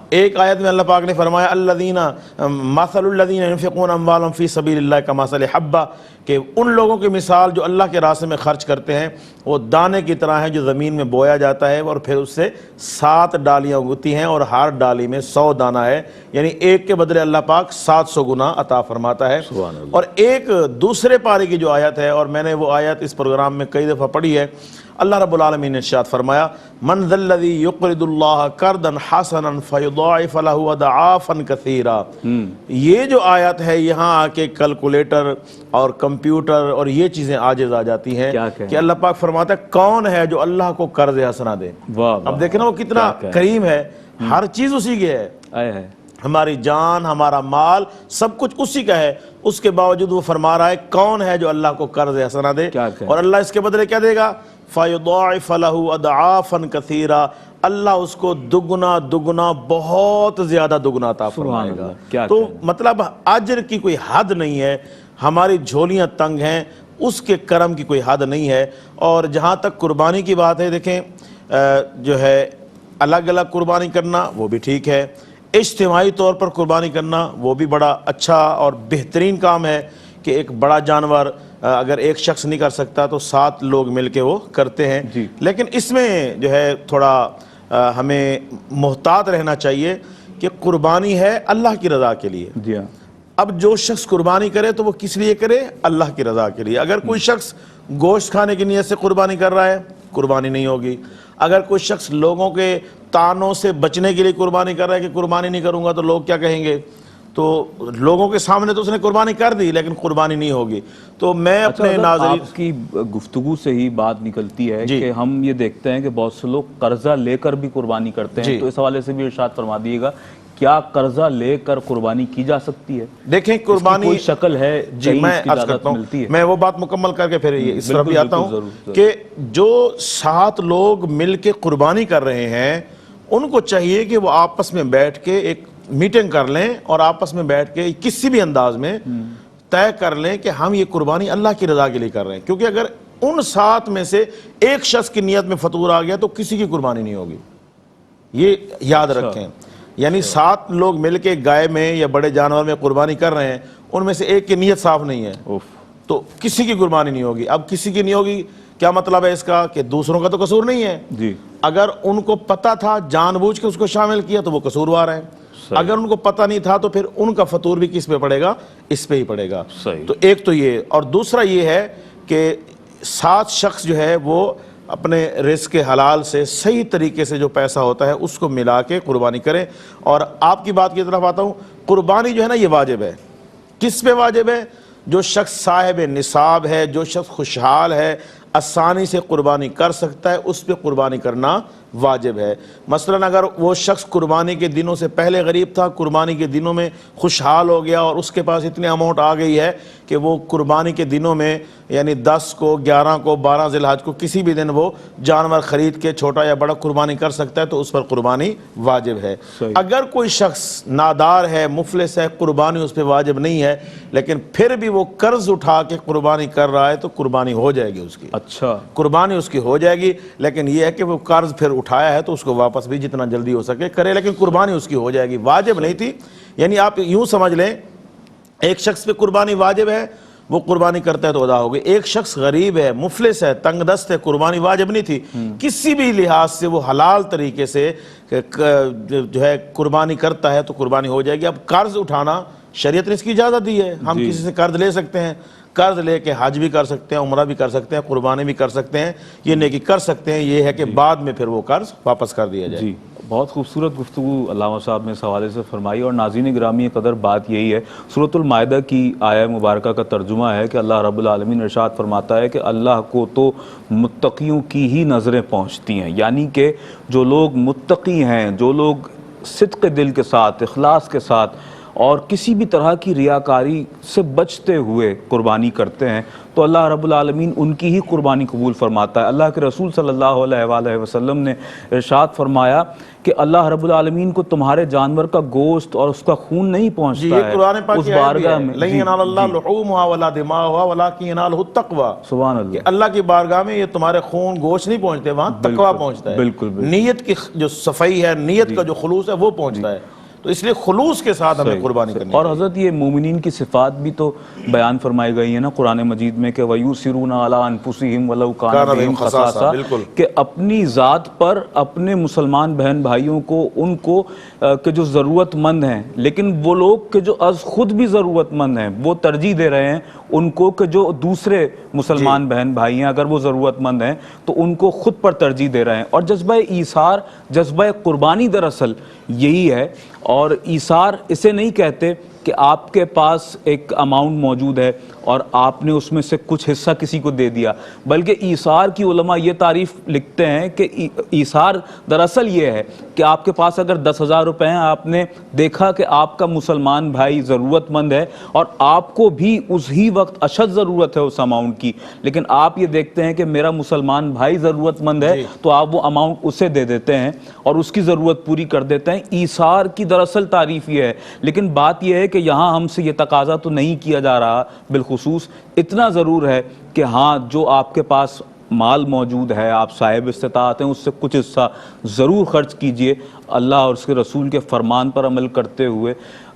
ایک آیت میں اللہ پاک نے فرمایا الذین مثل الذین ينفقون اموالهم فی سبیل اللہ کمثل حبہ، کہ ان لوگوں کی مثال جو اللہ کے راستے میں خرچ کرتے ہیں وہ دانے کی طرح ہے جو زمین میں بویا جاتا ہے اور پھر اس سے 7 ڈالیاں اگتی ہیں اور ہر ڈالی میں 100 دانہ ہے، یعنی ایک کے بدلے اللہ پاک 700 گنا عطا فرماتا ہے۔ اور ایک دوسرے پارے کی جو آیت ہے، اور میں نے وہ آیت اس پروگرام میں کئی دفعہ پڑھی ہے، اللہ رب العالمین نے ارشاد فرمایا من ذا الذی یقرض اللہ قرضا حسنا فیضاعف لہ اضعافا کثیرا، یہ جو آیت ہے یہاں آ کے کیلکولیٹر اور کمپیوٹر اور یہ چیزیں عاجز آ جاتی ہیں کہ اللہ پاک فرماتا ہے کون ہے جو اللہ کو قرض حسنا دے۔ اب دیکھیں نا وہ کتنا کریم ہے، ہر چیز اسی کی ہے، ہماری جان ہمارا مال سب کچھ اسی کا ہے، اس کے باوجود وہ فرما رہا ہے کون ہے جو اللہ کو قرض حسنا دے، اور اللہ اس کے بدلے کیا دے گا؟ فَيُضَاعِفَ لَهُ أَضْعَافًا كَثِيرًا، اللہ اس کو دگنا دگنا بہت زیادہ دگنا عطا فرمائے گا۔ تو مطلب اجر کی کوئی حد نہیں ہے، ہماری جھولیاں تنگ ہیں، اس کے کرم کی کوئی حد نہیں ہے۔ اور جہاں تک قربانی کی بات ہے، دیکھیں جو ہے الگ الگ قربانی کرنا وہ بھی ٹھیک ہے، اجتماعی طور پر قربانی کرنا وہ بھی بڑا اچھا اور بہترین کام ہے کہ ایک بڑا جانور اگر ایک شخص نہیں کر سکتا تو 7 لوگ مل کے وہ کرتے ہیں، لیکن اس میں جو ہے تھوڑا ہمیں محتاط رہنا چاہیے کہ قربانی ہے اللہ کی رضا کے لیے۔ اب جو شخص قربانی کرے تو وہ کس لیے کرے؟ اللہ کی رضا کے لیے۔ اگر کوئی شخص گوشت کھانے کی نیت سے قربانی کر رہا ہے قربانی نہیں ہوگی۔ اگر کوئی شخص لوگوں کے طعنوں سے بچنے کے لیے قربانی کر رہا ہے کہ قربانی نہیں کروں گا تو لوگ کیا کہیں گے، تو لوگوں کے سامنے تو اس نے قربانی کر دی لیکن قربانی نہیں ہوگی۔ تو میں اپنے ناظرین آپ کی گفتگو سے ہی بات نکلتی ہے کہ ہم یہ دیکھتے ہیں کہ بہت سے لوگ قرضہ لے کر بھی قربانی کرتے ہیں، تو اس حوالے سے بھی ارشاد فرما دیے گا کیا قرضہ لے کر قربانی کی جا سکتی ہے؟ دیکھیں قربانی کوئی شکل ہے میں عرض کرتا ہوں، میں وہ بات مکمل کر کے پھر اس طرف بھی آتا ہوں کہ جو 7 لوگ مل کے قربانی کر رہے ہیں ان کو چاہیے کہ وہ آپس میں بیٹھ کے ایک میٹنگ کر لیں اور آپس میں بیٹھ کے کسی بھی انداز میں طے کر لیں کہ ہم یہ قربانی اللہ کی رضا کے لیے کر رہے ہیں، کیونکہ اگر ان 7 میں سے ایک شخص کی نیت میں فطور آ گیا تو کسی کی قربانی نہیں ہوگی، یہ یاد رکھیں۔ یعنی 7 لوگ مل کے گائے میں یا بڑے جانور میں قربانی کر رہے ہیں، ان میں سے ایک کی نیت صاف نہیں ہے تو کسی کی قربانی نہیں ہوگی۔ اب کسی کی نہیں ہوگی کیا مطلب ہے اس کا؟ کہ دوسروں کا تو قصور نہیں ہے، اگر ان کو پتہ تھا جان بوجھ کے اس کو شامل کیا تو وہ قصوروار ہیں، اگر ان کو پتہ نہیں تھا تو پھر ان کا فطور بھی کس پہ پڑے گا؟ اس پہ ہی پڑے گا۔ تو ایک تو یہ، اور دوسرا یہ ہے کہ 7 شخص جو ہے وہ اپنے رزق حلال سے صحیح طریقے سے جو پیسہ ہوتا ہے اس کو ملا کے قربانی کریں۔ اور آپ کی بات کی طرف آتا ہوں، قربانی جو ہے نا یہ واجب ہے۔ کس پہ واجب ہے؟ جو شخص صاحب نصاب ہے، جو شخص خوشحال ہے، آسانی سے قربانی کر سکتا ہے، اس پہ قربانی کرنا واجب ہے۔ مثلا اگر وہ شخص قربانی کے دنوں سے پہلے غریب تھا، قربانی کے دنوں میں خوشحال ہو گیا اور اس کے پاس اتنی اماؤنٹ آ گئی ہے کہ وہ قربانی کے دنوں میں یعنی 10 کو 11 کو 12 ذی الحج کو کسی بھی دن وہ جانور خرید کے چھوٹا یا بڑا قربانی کر سکتا ہے تو اس پر قربانی واجب ہے۔ اگر کوئی شخص نادار ہے، مفلس ہے، قربانی اس پہ واجب نہیں ہے لیکن پھر بھی وہ قرض اٹھا کے قربانی کر رہا ہے تو قربانی ہو جائے گی اس کی۔ اچھا، قربانی اس کی ہو جائے گی، لیکن یہ ہے کہ وہ قرض پھر اٹھایا ہے تو اس کو واپس بھی جتنا جلدی ہو سکے کرے، لیکن قربانی اس کی ہو جائے گی، واجب نہیں تھی۔ یعنی آپ یوں سمجھ لیں ایک شخص پہ قربانی واجب ہے، وہ قربانی کرتا ہے تو ادا ہوگی۔ ایک شخص غریب ہے، مفلس ہے، تنگ دست ہے، قربانی واجب نہیں تھی، کسی بھی لحاظ سے وہ حلال طریقے سے جو ہے قربانی کرتا ہے تو قربانی ہو جائے گی۔ اب قرض اٹھانا شریعت نے اس کی اجازت دی ہے، ہم کسی سے قرض لے سکتے ہیں، قرض لے کے حج بھی کر سکتے ہیں، عمرہ بھی کر سکتے ہیں، قربانی بھی کر سکتے ہیں، یہ نیکی کر سکتے ہیں، یہ ہے کہ بعد میں پھر وہ قرض واپس کر دیا جائے۔ بہت خوبصورت گفتگو علامہ صاحب نے اس حوالے سے فرمائی، اور ناظرین گرامی قدر بات یہی ہے، سورۃ المائدہ کی آیہ مبارکہ کا ترجمہ ہے کہ اللہ رب العالمین ارشاد فرماتا ہے کہ اللہ کو تو متقیوں کی ہی نظریں پہنچتی ہیں، یعنی کہ جو لوگ متقی ہیں، جو لوگ صدق دل کے ساتھ، اخلاص کے ساتھ اور کسی بھی طرح کی ریاکاری سے بچتے ہوئے قربانی کرتے ہیں تو اللہ رب العالمین ان کی ہی قربانی قبول فرماتا ہے۔ اللہ کے رسول صلی اللہ علیہ وآلہ وسلم نے ارشاد فرمایا کہ اللہ رب العالمین کو تمہارے جانور کا گوشت اور اس کا خون نہیں جی پہنچتا یہ ہے، قرآن پاک اس کی آیت بھی بارگاہ ہے، میں لَن يَنَالَ اللَّهَ لُحُومُهَا وَلَا دِمَاؤُهَا وَلَٰكِن يَنَالُهُ التَّقْوَىٰ، سبحان اللہ، کہ اللہ کی بارگاہ میں یہ تمہارے خون گوشت نہیں پہنچتے، وہاں تقویٰ پہنچتا ہے، بالکل بالکل، نیت کی جو صفائی ہے، نیت کا جو خلوص ہے وہ پہنچتا ہے، تو اس لیے خلوص کے ساتھ ہمیں قربانی کرنی اور چاہیے۔ حضرت یہ مومنین کی صفات بھی تو بیان فرمائی گئی ہیں نا قرآن مجید میں کہ وَيُؤْثِرُونَ عَلَىٰ أَنفُسِهِمْ وَلَوْ كَانَ كَانَ بِهِمْ بِهِمْ خَصَاصَةٌ، خَصَاصَةٌ، بالکل، کہ اپنی ذات پر اپنے مسلمان بہن بھائیوں کو ان کو کہ جو ضرورت مند ہیں، لیکن وہ لوگ کہ جو از خود بھی ضرورت مند ہیں وہ ترجیح دے رہے ہیں ان کو کہ جو دوسرے مسلمان بہن بھائی ہیں اگر وہ ضرورت مند ہیں تو ان کو خود پر ترجیح دے رہے ہیں۔ اور جذبہ ایثار، جذبہ قربانی دراصل یہی ہے، اور ایثار اسے نہیں کہتے کہ آپ کے پاس ایک اماؤنٹ موجود ہے اور آپ نے اس میں سے کچھ حصہ کسی کو دے دیا، بلکہ ایثار کی علماء یہ تعریف لکھتے ہیں کہ ایثار دراصل یہ ہے کہ آپ کے پاس اگر 10,000 روپے ہیں، آپ نے دیکھا کہ آپ کا مسلمان بھائی ضرورت مند ہے اور آپ کو بھی اسی وقت اشد ضرورت ہے اس اماؤنٹ کی، لیکن آپ یہ دیکھتے ہیں کہ میرا مسلمان بھائی ضرورت مند ہے تو آپ وہ اماؤنٹ اسے دے دیتے ہیں اور اس کی ضرورت پوری کر دیتے ہیں۔ ایثار کی دراصل تعریف یہ ہے، لیکن بات یہ ہے کہ یہاں ہم سے یہ تقاضا تو نہیں کیا جا رہا، بالخصوص اتنا ضرور ہے کہ ہاں جو آپ کے پاس مال موجود ہے، آپ صاحب استطاعت ہیں، اس سے کچھ حصہ ضرور خرچ کیجئے اللہ اور اس کے رسول کے فرمان پر عمل کرتے ہوئے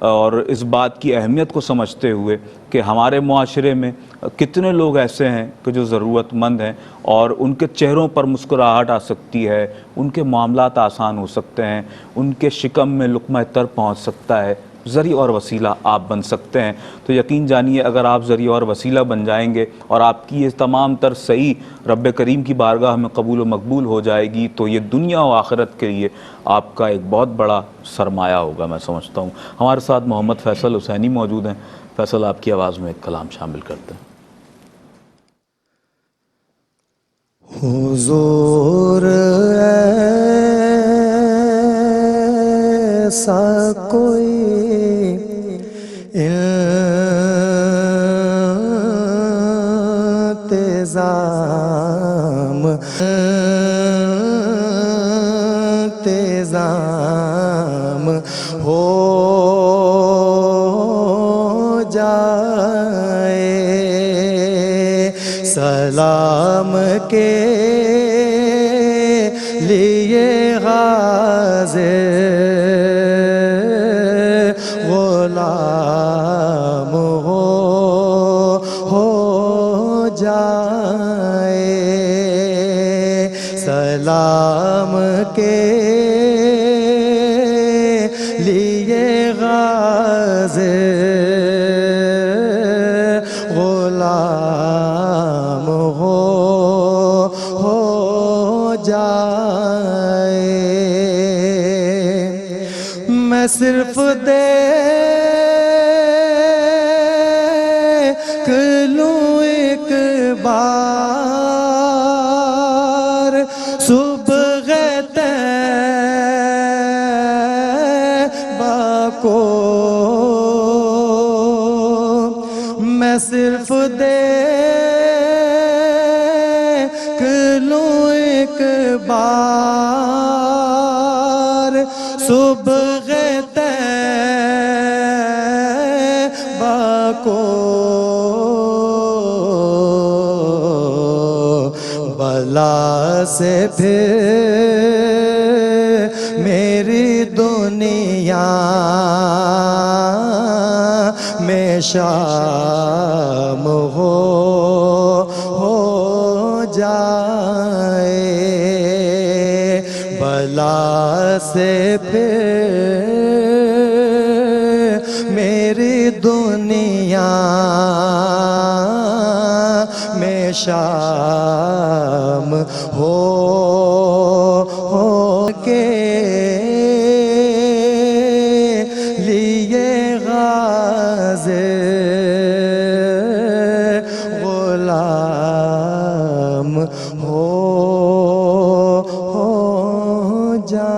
اور اس بات کی اہمیت کو سمجھتے ہوئے کہ ہمارے معاشرے میں کتنے لوگ ایسے ہیں کہ جو ضرورت مند ہیں اور ان کے چہروں پر مسکراہٹ آ سکتی ہے، ان کے معاملات آسان ہو سکتے ہیں، ان کے شکم میں لقمہ تر پہنچ سکتا ہے، ذریعہ اور وسیلہ آپ بن سکتے ہیں۔ تو یقین جانیے اگر آپ ذریعہ اور وسیلہ بن جائیں گے اور آپ کی یہ تمام تر صحیح رب کریم کی بارگاہ میں قبول و مقبول ہو جائے گی تو یہ دنیا و آخرت کے لیے آپ کا ایک بہت بڑا سرمایہ ہوگا، میں سمجھتا ہوں۔ ہمارے ساتھ محمد فیصل حسینی موجود ہیں۔ فیصل آپ کی آواز میں ایک کلام شامل کرتے ہیں۔ حضور ایسا کوئی انتظام ہو جائے، سلام کے لیے حاضر غلام ہو جائے، سلام کے لیے حاضر غلام ہو جائے۔ میں صرف دیکھ لوں ایک بار صبح طیبہ کو، میں صرف دیکھ لوں ایک بار صبح طیبہ کو، بلا سے پھر میری دنیا میں شام ہو جائے، بلا سے پھر میری دنیا میں شام ہو کے لیے حاضر غلام ہو جائے۔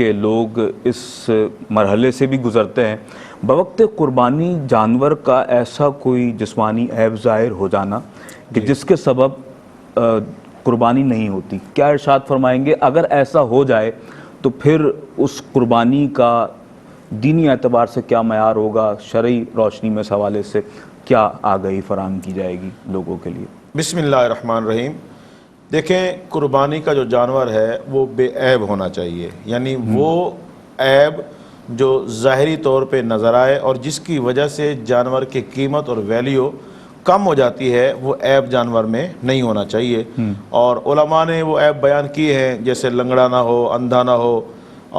کہ لوگ اس مرحلے سے بھی گزرتے ہیں، بوقت قربانی جانور کا ایسا کوئی جسمانی عیب ظاہر ہو جانا کہ جس کے سبب قربانی نہیں ہوتی، کیا ارشاد فرمائیں گے اگر ایسا ہو جائے تو پھر اس قربانی کا دینی اعتبار سے کیا معیار ہوگا، شرعی روشنی میں اس حوالے سے کیا آگاہی فراہم کی جائے گی لوگوں کے لیے؟ بسم اللہ الرحمن الرحیم۔ دیکھیں، قربانی کا جو جانور ہے وہ بے عیب ہونا چاہیے، یعنی وہ عیب جو ظاہری طور پہ نظر آئے اور جس کی وجہ سے جانور کی قیمت اور ویلیو کم ہو جاتی ہے، وہ عیب جانور میں نہیں ہونا چاہیے۔ اور علماء نے وہ عیب بیان کیے ہیں، جیسے لنگڑا نہ ہو، اندھا نہ ہو،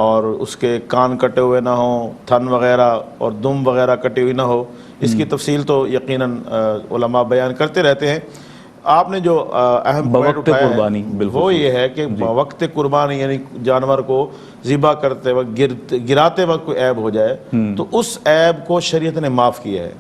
اور اس کے کان کٹے ہوئے نہ ہوں، تھن وغیرہ اور دم وغیرہ کٹی ہوئی نہ ہو۔ اس کی تفصیل تو یقیناً علماء بیان کرتے رہتے ہیں۔ آپ نے جو اہم پوائنٹ اٹھایا ہے وہ یہ ہے کہ وقت قربانی یعنی جانور کو ذبح کرتے وقت گراتے وقت کوئی عیب ہو جائے تو اس عیب کو شریعت نے معاف کیا ہے۔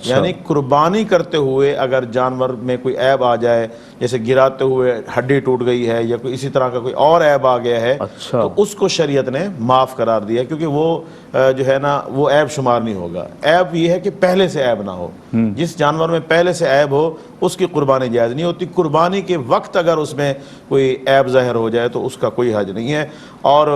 یعنی قربانی کرتے ہوئے اگر جانور میں کوئی عیب آ جائے، جیسے گراتے ہوئے ہڈی ٹوٹ گئی ہے یا کوئی اسی طرح کا کوئی اور عیب آ گیا ہے، تو اس کو شریعت نے معاف قرار دیا، کیونکہ وہ جو ہے نا وہ عیب شمار نہیں ہوگا۔ عیب یہ ہے کہ پہلے سے عیب نہ ہو، جس جانور میں پہلے سے عیب ہو اس کی قربانی جائز نہیں ہوتی۔ قربانی کے وقت اگر اس میں کوئی عیب ظاہر ہو جائے تو اس کا کوئی حرج نہیں ہے، اور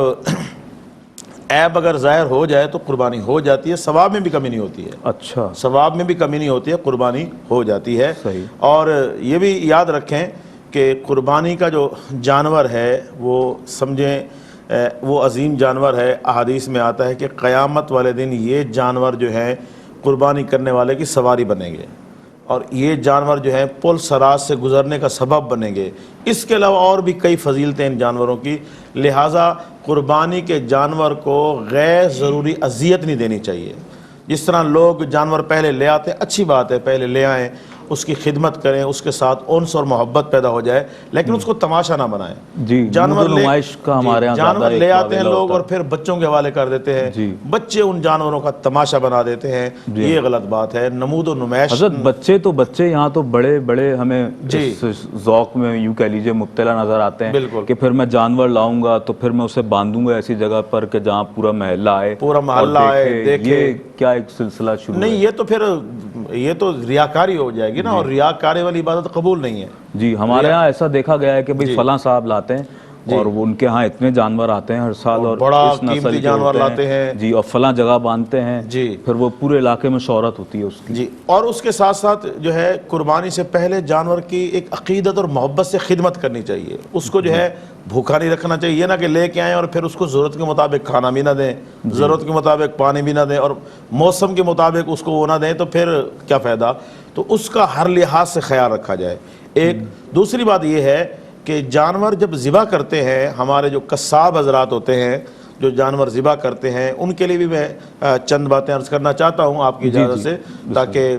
عیب اگر ظاہر ہو جائے تو قربانی ہو جاتی ہے، ثواب میں بھی کمی نہیں ہوتی ہے۔ اچھا، ثواب میں بھی کمی نہیں ہوتی ہے، قربانی ہو جاتی ہے۔ اور یہ بھی یاد رکھیں کہ قربانی کا جو جانور ہے وہ سمجھیں وہ عظیم جانور ہے۔ احادیث میں آتا ہے کہ قیامت والے دن یہ جانور جو ہے قربانی کرنے والے کی سواری بنیں گے، اور یہ جانور جو ہے پل صراط سے گزرنے کا سبب بنیں گے۔ اس کے علاوہ اور بھی کئی فضیلتیں ان جانوروں کی، لہٰذا قربانی کے جانور کو غیر ضروری اذیت نہیں دینی چاہیے۔ جس طرح لوگ جانور پہلے لے آتے ہیں، اچھی بات ہے، پہلے لے آئیں، اس کی خدمت کریں، اس کے ساتھ انس اور محبت پیدا ہو جائے، لیکن اس کو تماشا نہ بنائیں۔ جانور لے آتے ہیں لوگ اور پھر بچوں کے حوالے کر دیتے ہیں، بچے ان جانوروں کا تماشا بنا دیتے ہیں، یہ غلط بات ہے۔ نمود و نمائش، حضرت بچے تو بچے، یہاں تو بڑے بڑے ہمیں اس ذوق میں یوں کہہ لیجئے مبتلا نظر آتے ہیں کہ پھر میں جانور لاؤں گا تو پھر میں اسے باندھوں گا ایسی جگہ پر کہ جہاں پورا محلہ آئے دیکھے۔ یہ کیا ایک سلسلہ شروع نہیں، یہ تو پھر یہ تو ریاکاری ہو جائے گی نا، اور ریاکاری والی عبادت قبول نہیں ہے۔ جی، ہمارے ہاں ایسا دیکھا گیا ہے کہ بھئی فلاں صاحب لاتے ہیں اور ان کے ہاں اتنے جانور آتے ہیں ہر سال، اور بڑا اس نسل قیمتی جانور لاتے ہیں جی، اور فلاں جگہ باندھتے ہیں، پھر وہ پورے علاقے میں شہرت ہوتی ہے اس کی۔ جی، اور اس کے ساتھ ساتھ جو ہے قربانی سے پہلے جانور کی ایک عقیدت اور محبت سے خدمت کرنی چاہیے۔ اس کو جو ہے بھوکا نہیں رکھنا چاہیے، یہ نہ کہ لے کے آئیں اور پھر اس کو ضرورت کے مطابق کھانا بھی نہ دیں، ضرورت کے مطابق پانی بھی نہ دیں، اور موسم کے مطابق اس کو وہ نہ دیں، تو پھر کیا فائدہ۔ تو اس کا ہر لحاظ سے خیال رکھا جائے۔ ایک دوسری بات یہ ہے کہ جانور جب ذبح کرتے ہیں، ہمارے جو قصاب حضرات ہوتے ہیں جو جانور ذبح کرتے ہیں، ان کے لیے بھی میں چند باتیں عرض کرنا چاہتا ہوں آپ کی اجازت سے، تاکہ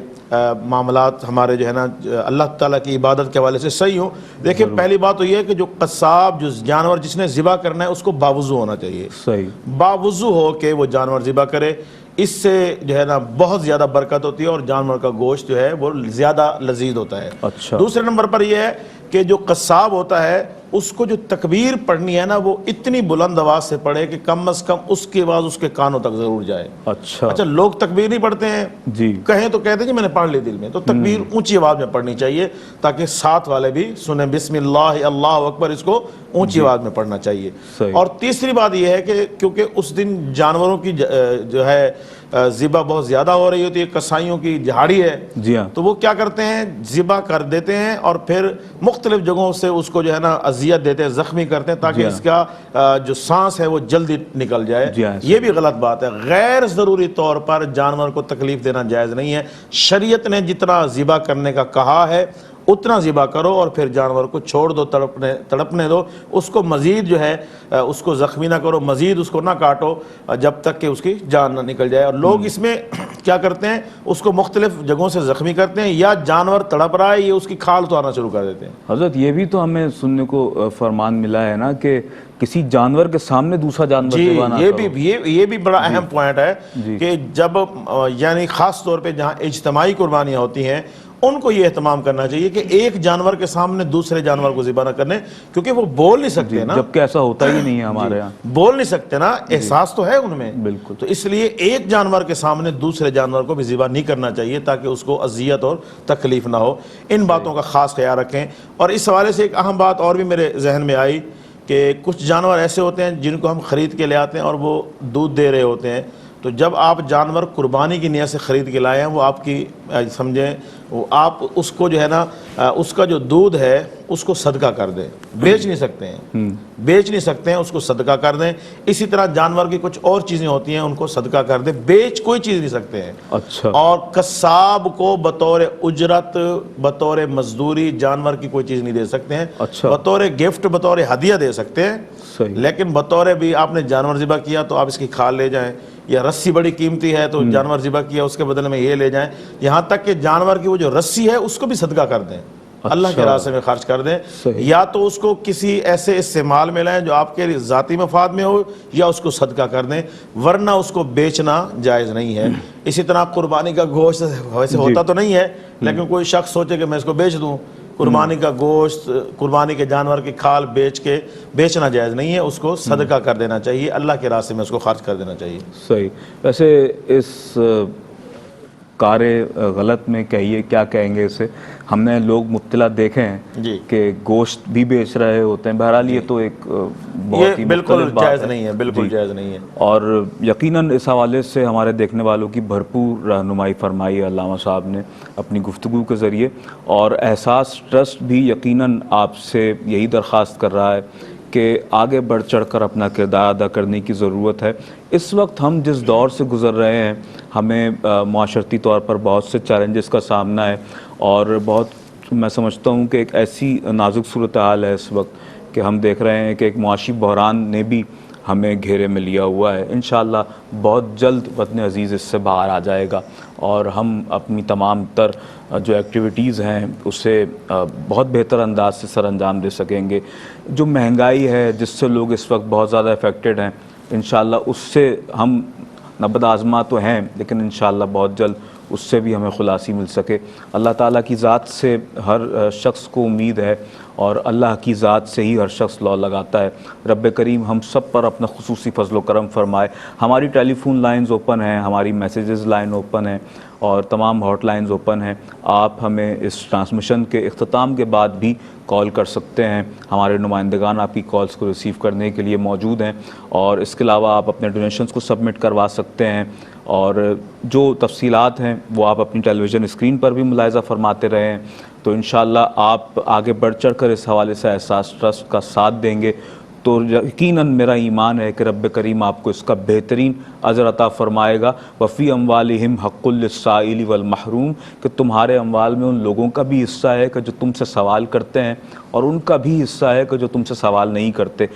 معاملات ہمارے جو ہے نا اللہ تعالیٰ کی عبادت کے حوالے سے صحیح ہوں۔ دیکھیں، پہلی بات تو یہ ہے کہ جو قصاب، جو جانور جس نے ذبح کرنا ہے، اس کو باوضو ہونا چاہیے، باوضو ہو کے وہ جانور ذبح کرے۔ اس سے جو ہے نا بہت زیادہ برکت ہوتی ہے اور جانور کا گوشت جو ہے وہ زیادہ لذیذ ہوتا ہے۔ دوسرے نمبر پر یہ ہے کہ جو قصاب ہوتا ہے اس کو جو تکبیر پڑھنی ہے نا وہ اتنی بلند آواز سے پڑھے کہ کم از کم اس کی آواز اس کے کانوں تک ضرور جائے۔ اچھا، لوگ تکبیر نہیں پڑھتے ہیں، کہیں تو کہتے ہیں جی میں نے پڑھ لی دل میں، تو تکبیر اونچی آواز میں پڑھنی چاہیے تاکہ ساتھ والے بھی سنیں، بسم اللہ اللہ اکبر، اس کو اونچی آواز میں پڑھنا چاہیے۔ اور تیسری بات یہ ہے کہ کیونکہ اس دن جانوروں کی جو ہے ذبح بہت زیادہ ہو رہی ہوتی ہے، کسائیوں کی دہاڑی ہے، تو وہ کیا کرتے ہیں، ذبح کر دیتے ہیں اور پھر مختلف جگہوں سے اس کو جو ہے نا اذیت دیتے ہیں، زخمی کرتے ہیں تاکہ اس کا جو سانس ہے وہ جلدی نکل جائے۔ یہ بھی غلط بات ہے۔ غیر ضروری طور پر جانور کو تکلیف دینا جائز نہیں ہے۔ شریعت نے جتنا ذبح کرنے کا کہا ہے اتنا ذبح کرو، اور پھر جانور کو چھوڑ دو، تڑپنے دو، اس کو مزید جو ہے اس کو زخمی نہ کرو، مزید اس کو نہ کاٹو جب تک کہ اس کی جان نہ نکل جائے۔ اور لوگ اس میں کیا کرتے ہیں، اس کو مختلف جگہوں سے زخمی کرتے ہیں، یا جانور تڑپ رہا ہے یہ اس کی کھال تو آنا شروع کر دیتے ہیں۔ حضرت یہ بھی تو ہمیں سننے کو فرمان ملا ہے نا کہ کسی جانور کے سامنے دوسرا جانور ذبح نہ کرو۔ یہ بھی بڑا اہم پوائنٹ ہے کہ جب یعنی خاص طور پہ جہاں اجتماعی قربانیاں ہوتی ہیں ان کو یہ اہتمام کرنا چاہیے کہ ایک جانور کے سامنے دوسرے جانور کو ذبح نہ کرنے، کیونکہ وہ بول نہیں سکتے نا، جبکہ ایسا ہوتا ہی نہیں ہے ہمارے یہاں، بول نہیں سکتے نا، احساس تو ہے ان میں، بالکل، تو اس لیے ایک جانور کے سامنے دوسرے جانور کو بھی ذبح نہیں کرنا چاہیے تاکہ اس کو اذیت اور تکلیف نہ ہو۔ ان باتوں کا خاص خیال رکھیں۔ اور اس حوالے سے ایک اہم بات اور بھی میرے ذہن میں آئی کہ کچھ جانور ایسے ہوتے ہیں جن کو ہم خرید کے لے آتے ہیں اور وہ دودھ دے رہے ہوتے ہیں، تو جب آپ جانور قربانی کی نیت سے خرید کے لائے ہیں، وہ آپ کی سمجھیں، وہ آپ اس کو جو ہے نا، اس کا جو دودھ ہے اس کو صدقہ کر دیں، بیچ نہیں سکتے ہیں، بیچ نہیں سکتے ہیں، اس کو صدقہ کر دیں۔ اسی طرح جانور کی کچھ اور چیزیں ہوتی ہیں، ان کو صدقہ کر دیں، بیچ کوئی چیز نہیں سکتے ہیں۔ اچھا، اور قصاب کو بطور اجرت، بطور مزدوری جانور کی کوئی چیز نہیں دے سکتے ہیں، اچھا، بطور گفٹ، بطور ہدیہ دے سکتے ہیں، صحیح، لیکن بطور بھی آپ نے جانور ذبح کیا تو آپ اس کی کھال لے جائیں، یا رسی بڑی قیمتی ہے تو جانور ذبح کیا اس کے بدلے میں یہ لے جائیں، یہاں تک کہ جانور کی وہ جو رسی ہے اس کو بھی صدقہ کر دیں، اللہ کے راستے میں خرچ کر دیں، صحیح، یا تو اس کو کسی ایسے استعمال میں لائیں جو آپ کے ذاتی مفاد میں ہو، یا اس کو صدقہ کر دیں، ورنہ اس کو بیچنا جائز نہیں ہے۔ اسی طرح قربانی کا گوشت ویسے ہوتا تو نہیں ہے، لیکن کوئی شخص سوچے کہ میں اس کو بیچ دوں، قربانی کا گوشت، قربانی کے جانور کی کھال بیچنا جائز نہیں ہے، اس کو صدقہ کر دینا چاہیے، اللہ کے راستے میں اس کو خرچ کر دینا چاہیے۔ صحیح۔ ویسے اس کار غلط میں کہیے کیا کہیں گے اسے، ہم نے لوگ مبتلا دیکھے ہیں جی، کہ گوشت بھی بیچ رہے ہوتے ہیں، بہرحال یہ تو ایک بہت ہی یہ بالکل مختلف بات جائز ہے، نہیں ہے، بالکل جائز نہیں ہے۔ اور یقیناً اس حوالے سے ہمارے دیکھنے والوں کی بھرپور رہنمائی فرمائی ہے علامہ صاحب نے اپنی گفتگو کے ذریعے، اور احساس ٹرسٹ بھی یقیناً آپ سے یہی درخواست کر رہا ہے کہ آگے بڑھ چڑھ کر اپنا کردار ادا کرنے کی ضرورت ہے۔ اس وقت ہم جس دور سے گزر رہے ہیں، ہمیں معاشرتی طور پر بہت سے چیلنجز کا سامنا ہے، اور بہت میں سمجھتا ہوں کہ ایک ایسی نازک صورتحال ہے اس وقت کہ ہم دیکھ رہے ہیں کہ ایک معاشی بحران نے بھی ہمیں گھیرے میں لیا ہوا ہے۔ انشاءاللہ بہت جلد وطن عزیز اس سے باہر آ جائے گا، اور ہم اپنی تمام تر جو ایکٹیویٹیز ہیں اسے بہت بہتر انداز سے سر انجام دے سکیں گے۔ جو مہنگائی ہے جس سے لوگ اس وقت بہت زیادہ افیکٹڈ ہیں، انشاءاللہ اس سے ہم نبض آزما تو ہیں، لیکن انشاءاللہ بہت جلد اس سے بھی ہمیں خلاصی مل سکے۔ اللہ تعالیٰ کی ذات سے ہر شخص کو امید ہے، اور اللہ کی ذات سے ہی ہر شخص لو لگاتا ہے۔ رب کریم ہم سب پر اپنا خصوصی فضل و کرم فرمائے۔ ہماری ٹیلی فون لائنز اوپن ہیں، ہماری میسیجز لائن اوپن ہیں، اور تمام ہاٹ لائنز اوپن ہیں۔ آپ ہمیں اس ٹرانسمیشن کے اختتام کے بعد بھی کال کر سکتے ہیں، ہمارے نمائندگان آپ کی کالز کو ریسیو کرنے کے لیے موجود ہیں، اور اس کے علاوہ آپ اپنے ڈونیشنز کو سبمٹ کروا سکتے ہیں، اور جو تفصیلات ہیں وہ آپ اپنی ٹیلی ویژن اسکرین پر بھی ملاحظہ فرماتے رہے ہیں۔ تو انشاءاللہ آپ آگے بڑھ چڑھ کر اس حوالے سے احساس ٹرسٹ کا ساتھ دیں گے تو یقیناً میرا ایمان ہے کہ رب کریم آپ کو اس کا بہترین اجر عطا فرمائے گا۔ وفی اموالہم حق للسائل والمحروم، کہ تمہارے اموال میں ان لوگوں کا بھی حصہ ہے کہ جو تم سے سوال کرتے ہیں، اور ان کا بھی حصہ ہے کہ جو تم سے سوال نہیں کرتے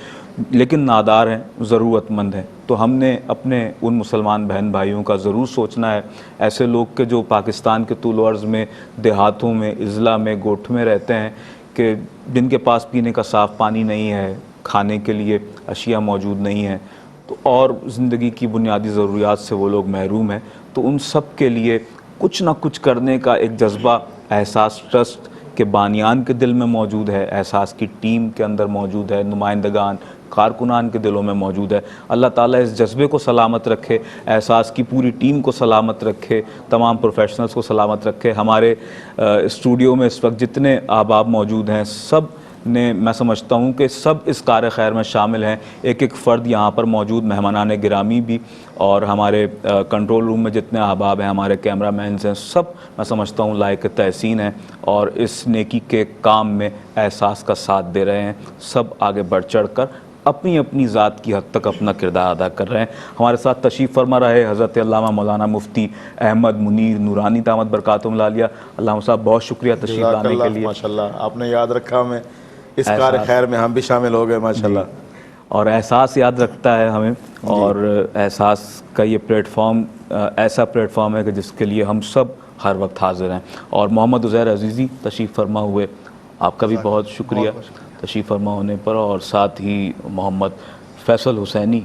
لیکن نادار ہیں، ضرورت مند ہیں۔ تو ہم نے اپنے ان مسلمان بہن بھائیوں کا ضرور سوچنا ہے، ایسے لوگ کہ جو پاکستان کے طول و عرض میں دیہاتوں میں، اضلاع میں، گوٹھ میں رہتے ہیں، کہ جن کے پاس پینے کا صاف پانی نہیں ہے، کھانے کے لیے اشیاء موجود نہیں ہیں، تو اور زندگی کی بنیادی ضروریات سے وہ لوگ محروم ہیں۔ تو ان سب کے لیے کچھ نہ کچھ کرنے کا ایک جذبہ احساس ٹرسٹ کے بانیان کے دل میں موجود ہے، احساس کی ٹیم کے اندر موجود ہے، نمائندگان کارکنان کے دلوں میں موجود ہے۔ اللہ تعالیٰ اس جذبے کو سلامت رکھے، احساس کی پوری ٹیم کو سلامت رکھے، تمام پروفیشنلز کو سلامت رکھے۔ ہمارے اسٹوڈیو میں اس وقت جتنے احباب موجود ہیں، سب نے، میں سمجھتا ہوں کہ سب اس کار خیر میں شامل ہیں، ایک ایک فرد یہاں پر موجود، مہمانان گرامی بھی، اور ہمارے کنٹرول روم میں جتنے احباب ہیں، ہمارے کیمرہ مینز ہیں، سب میں سمجھتا ہوں لائق تحسین ہیں، اور اس نیکی کے کام میں احساس کا ساتھ دے رہے ہیں۔ سب آگے بڑھ چڑھ کر اپنی اپنی ذات کی حد تک اپنا کردار ادا کر رہے ہیں۔ ہمارے ساتھ تشریف فرما رہے حضرت علامہ مولانا مفتی احمد منیر نورانی دامت برکاتہم العالیہ۔ علامہ صاحب بہت شکریہ تشریف لانے کے لیے۔ ماشاءاللہ آپ نے یاد رکھا ہمیں، اس کار خیر میں ہم بھی شامل ہو گئے ماشاءاللہ۔ اور احساس یاد رکھتا ہے ہمیں، اور احساس کا یہ پلیٹ فارم ایسا پلیٹ فارم ہے کہ جس کے لیے ہم سب ہر وقت حاضر ہیں۔ اور محمد عزیر عزیزی تشریف فرما ہوئے، آپ کا بھی بہت شکریہ تشریف فرما ہونے پر، اور ساتھ ہی محمد فیصل حسینی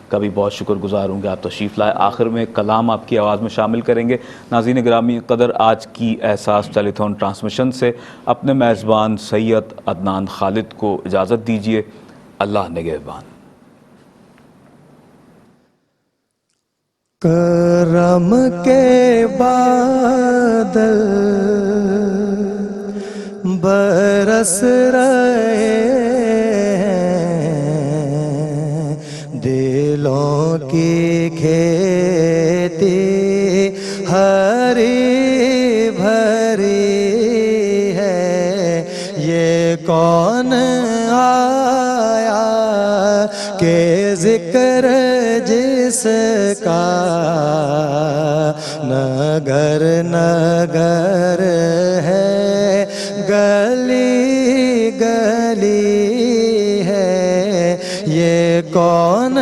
کا بھی بہت شکر گزار ہوں کہ آپ تشریف لائے. آخر میں کلام آپ کی آواز میں شامل کریں گے. ناظرین گرامی قدر، آج کی احساس ٹیلی تھون ٹرانسمیشن سے اپنے میزبان سید عدنان خالد کو اجازت دیجیے. اللہ نگہبان. کرم کے بادل برس رہے ہیں، دلوں کی کھیتی ہری بھری ہے. یہ کون آیا کہ ذکر جس کا نگر نگر ہے، گلی گلی ہے. یہ کون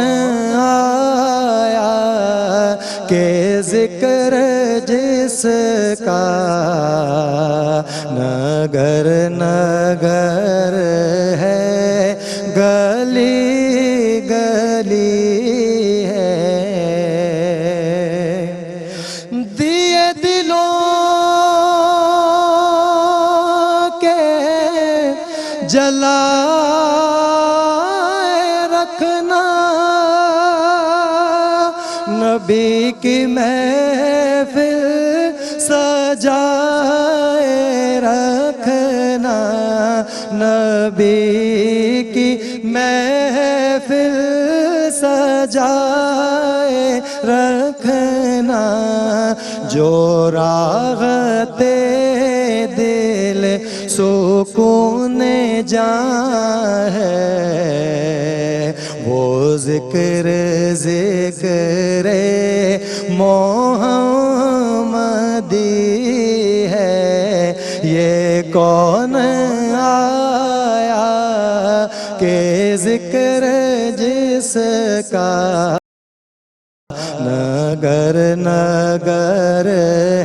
آیا کہ ذکر جس کا نگر نگر ہے، گلی گلی ہے. دیے دلوں کے جلائے رکھنا، نبی کی محفل سجائے رکھنا، نبی کی محفل سجائے رکھنا. جو راغت دل سکون جاں ہے، وہ ذکر ذکر محمدی ہے. یہ کون آیا کہ ذکر جس کا نگر نگر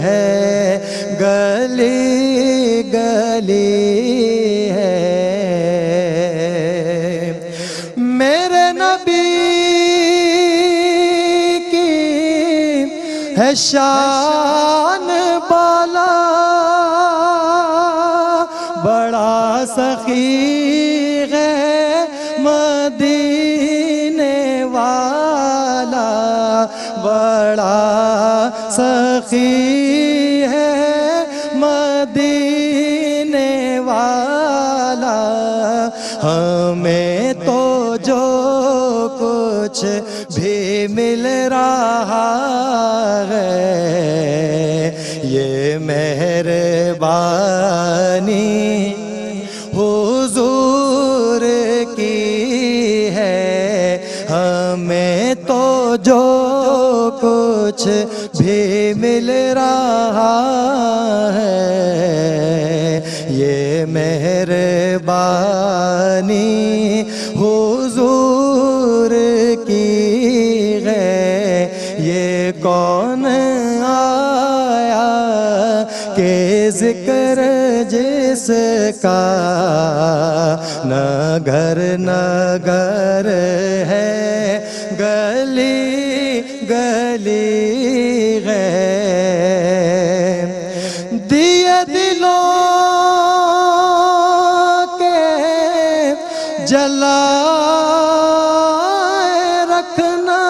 ہے، گلی گلی ہے. میرے نبی کی ہے شان بالا، بڑا سخی ہے مدینے والا، بڑا سخی ہے مدینے والا. ہمیں تو جو کچھ بھی مل رہا ہے، یہ مہربانی حضور کی ہے. ہمیں تو جو کچھ بھی مل رہا ہے، یہ مہربانی حضور کی ہے. یہ کون آیا کہ ذکر جس کا نگر نگر ہے، گلی گلی ہے. دیے دلوں کے جلائے رکھنا،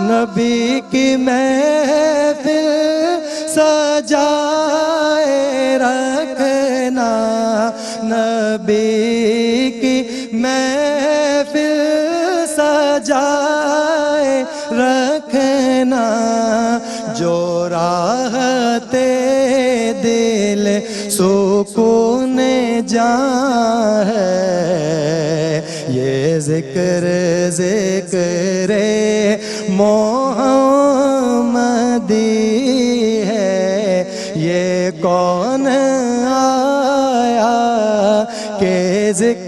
نبی کی محفل سجائے رکھنا، نبی کی محفل سجائے رکھنا. جو راحت دل سکون جاں ہے، یہ ذکر ذکر محمدی ہے. یہ کون آیا کہ ذکر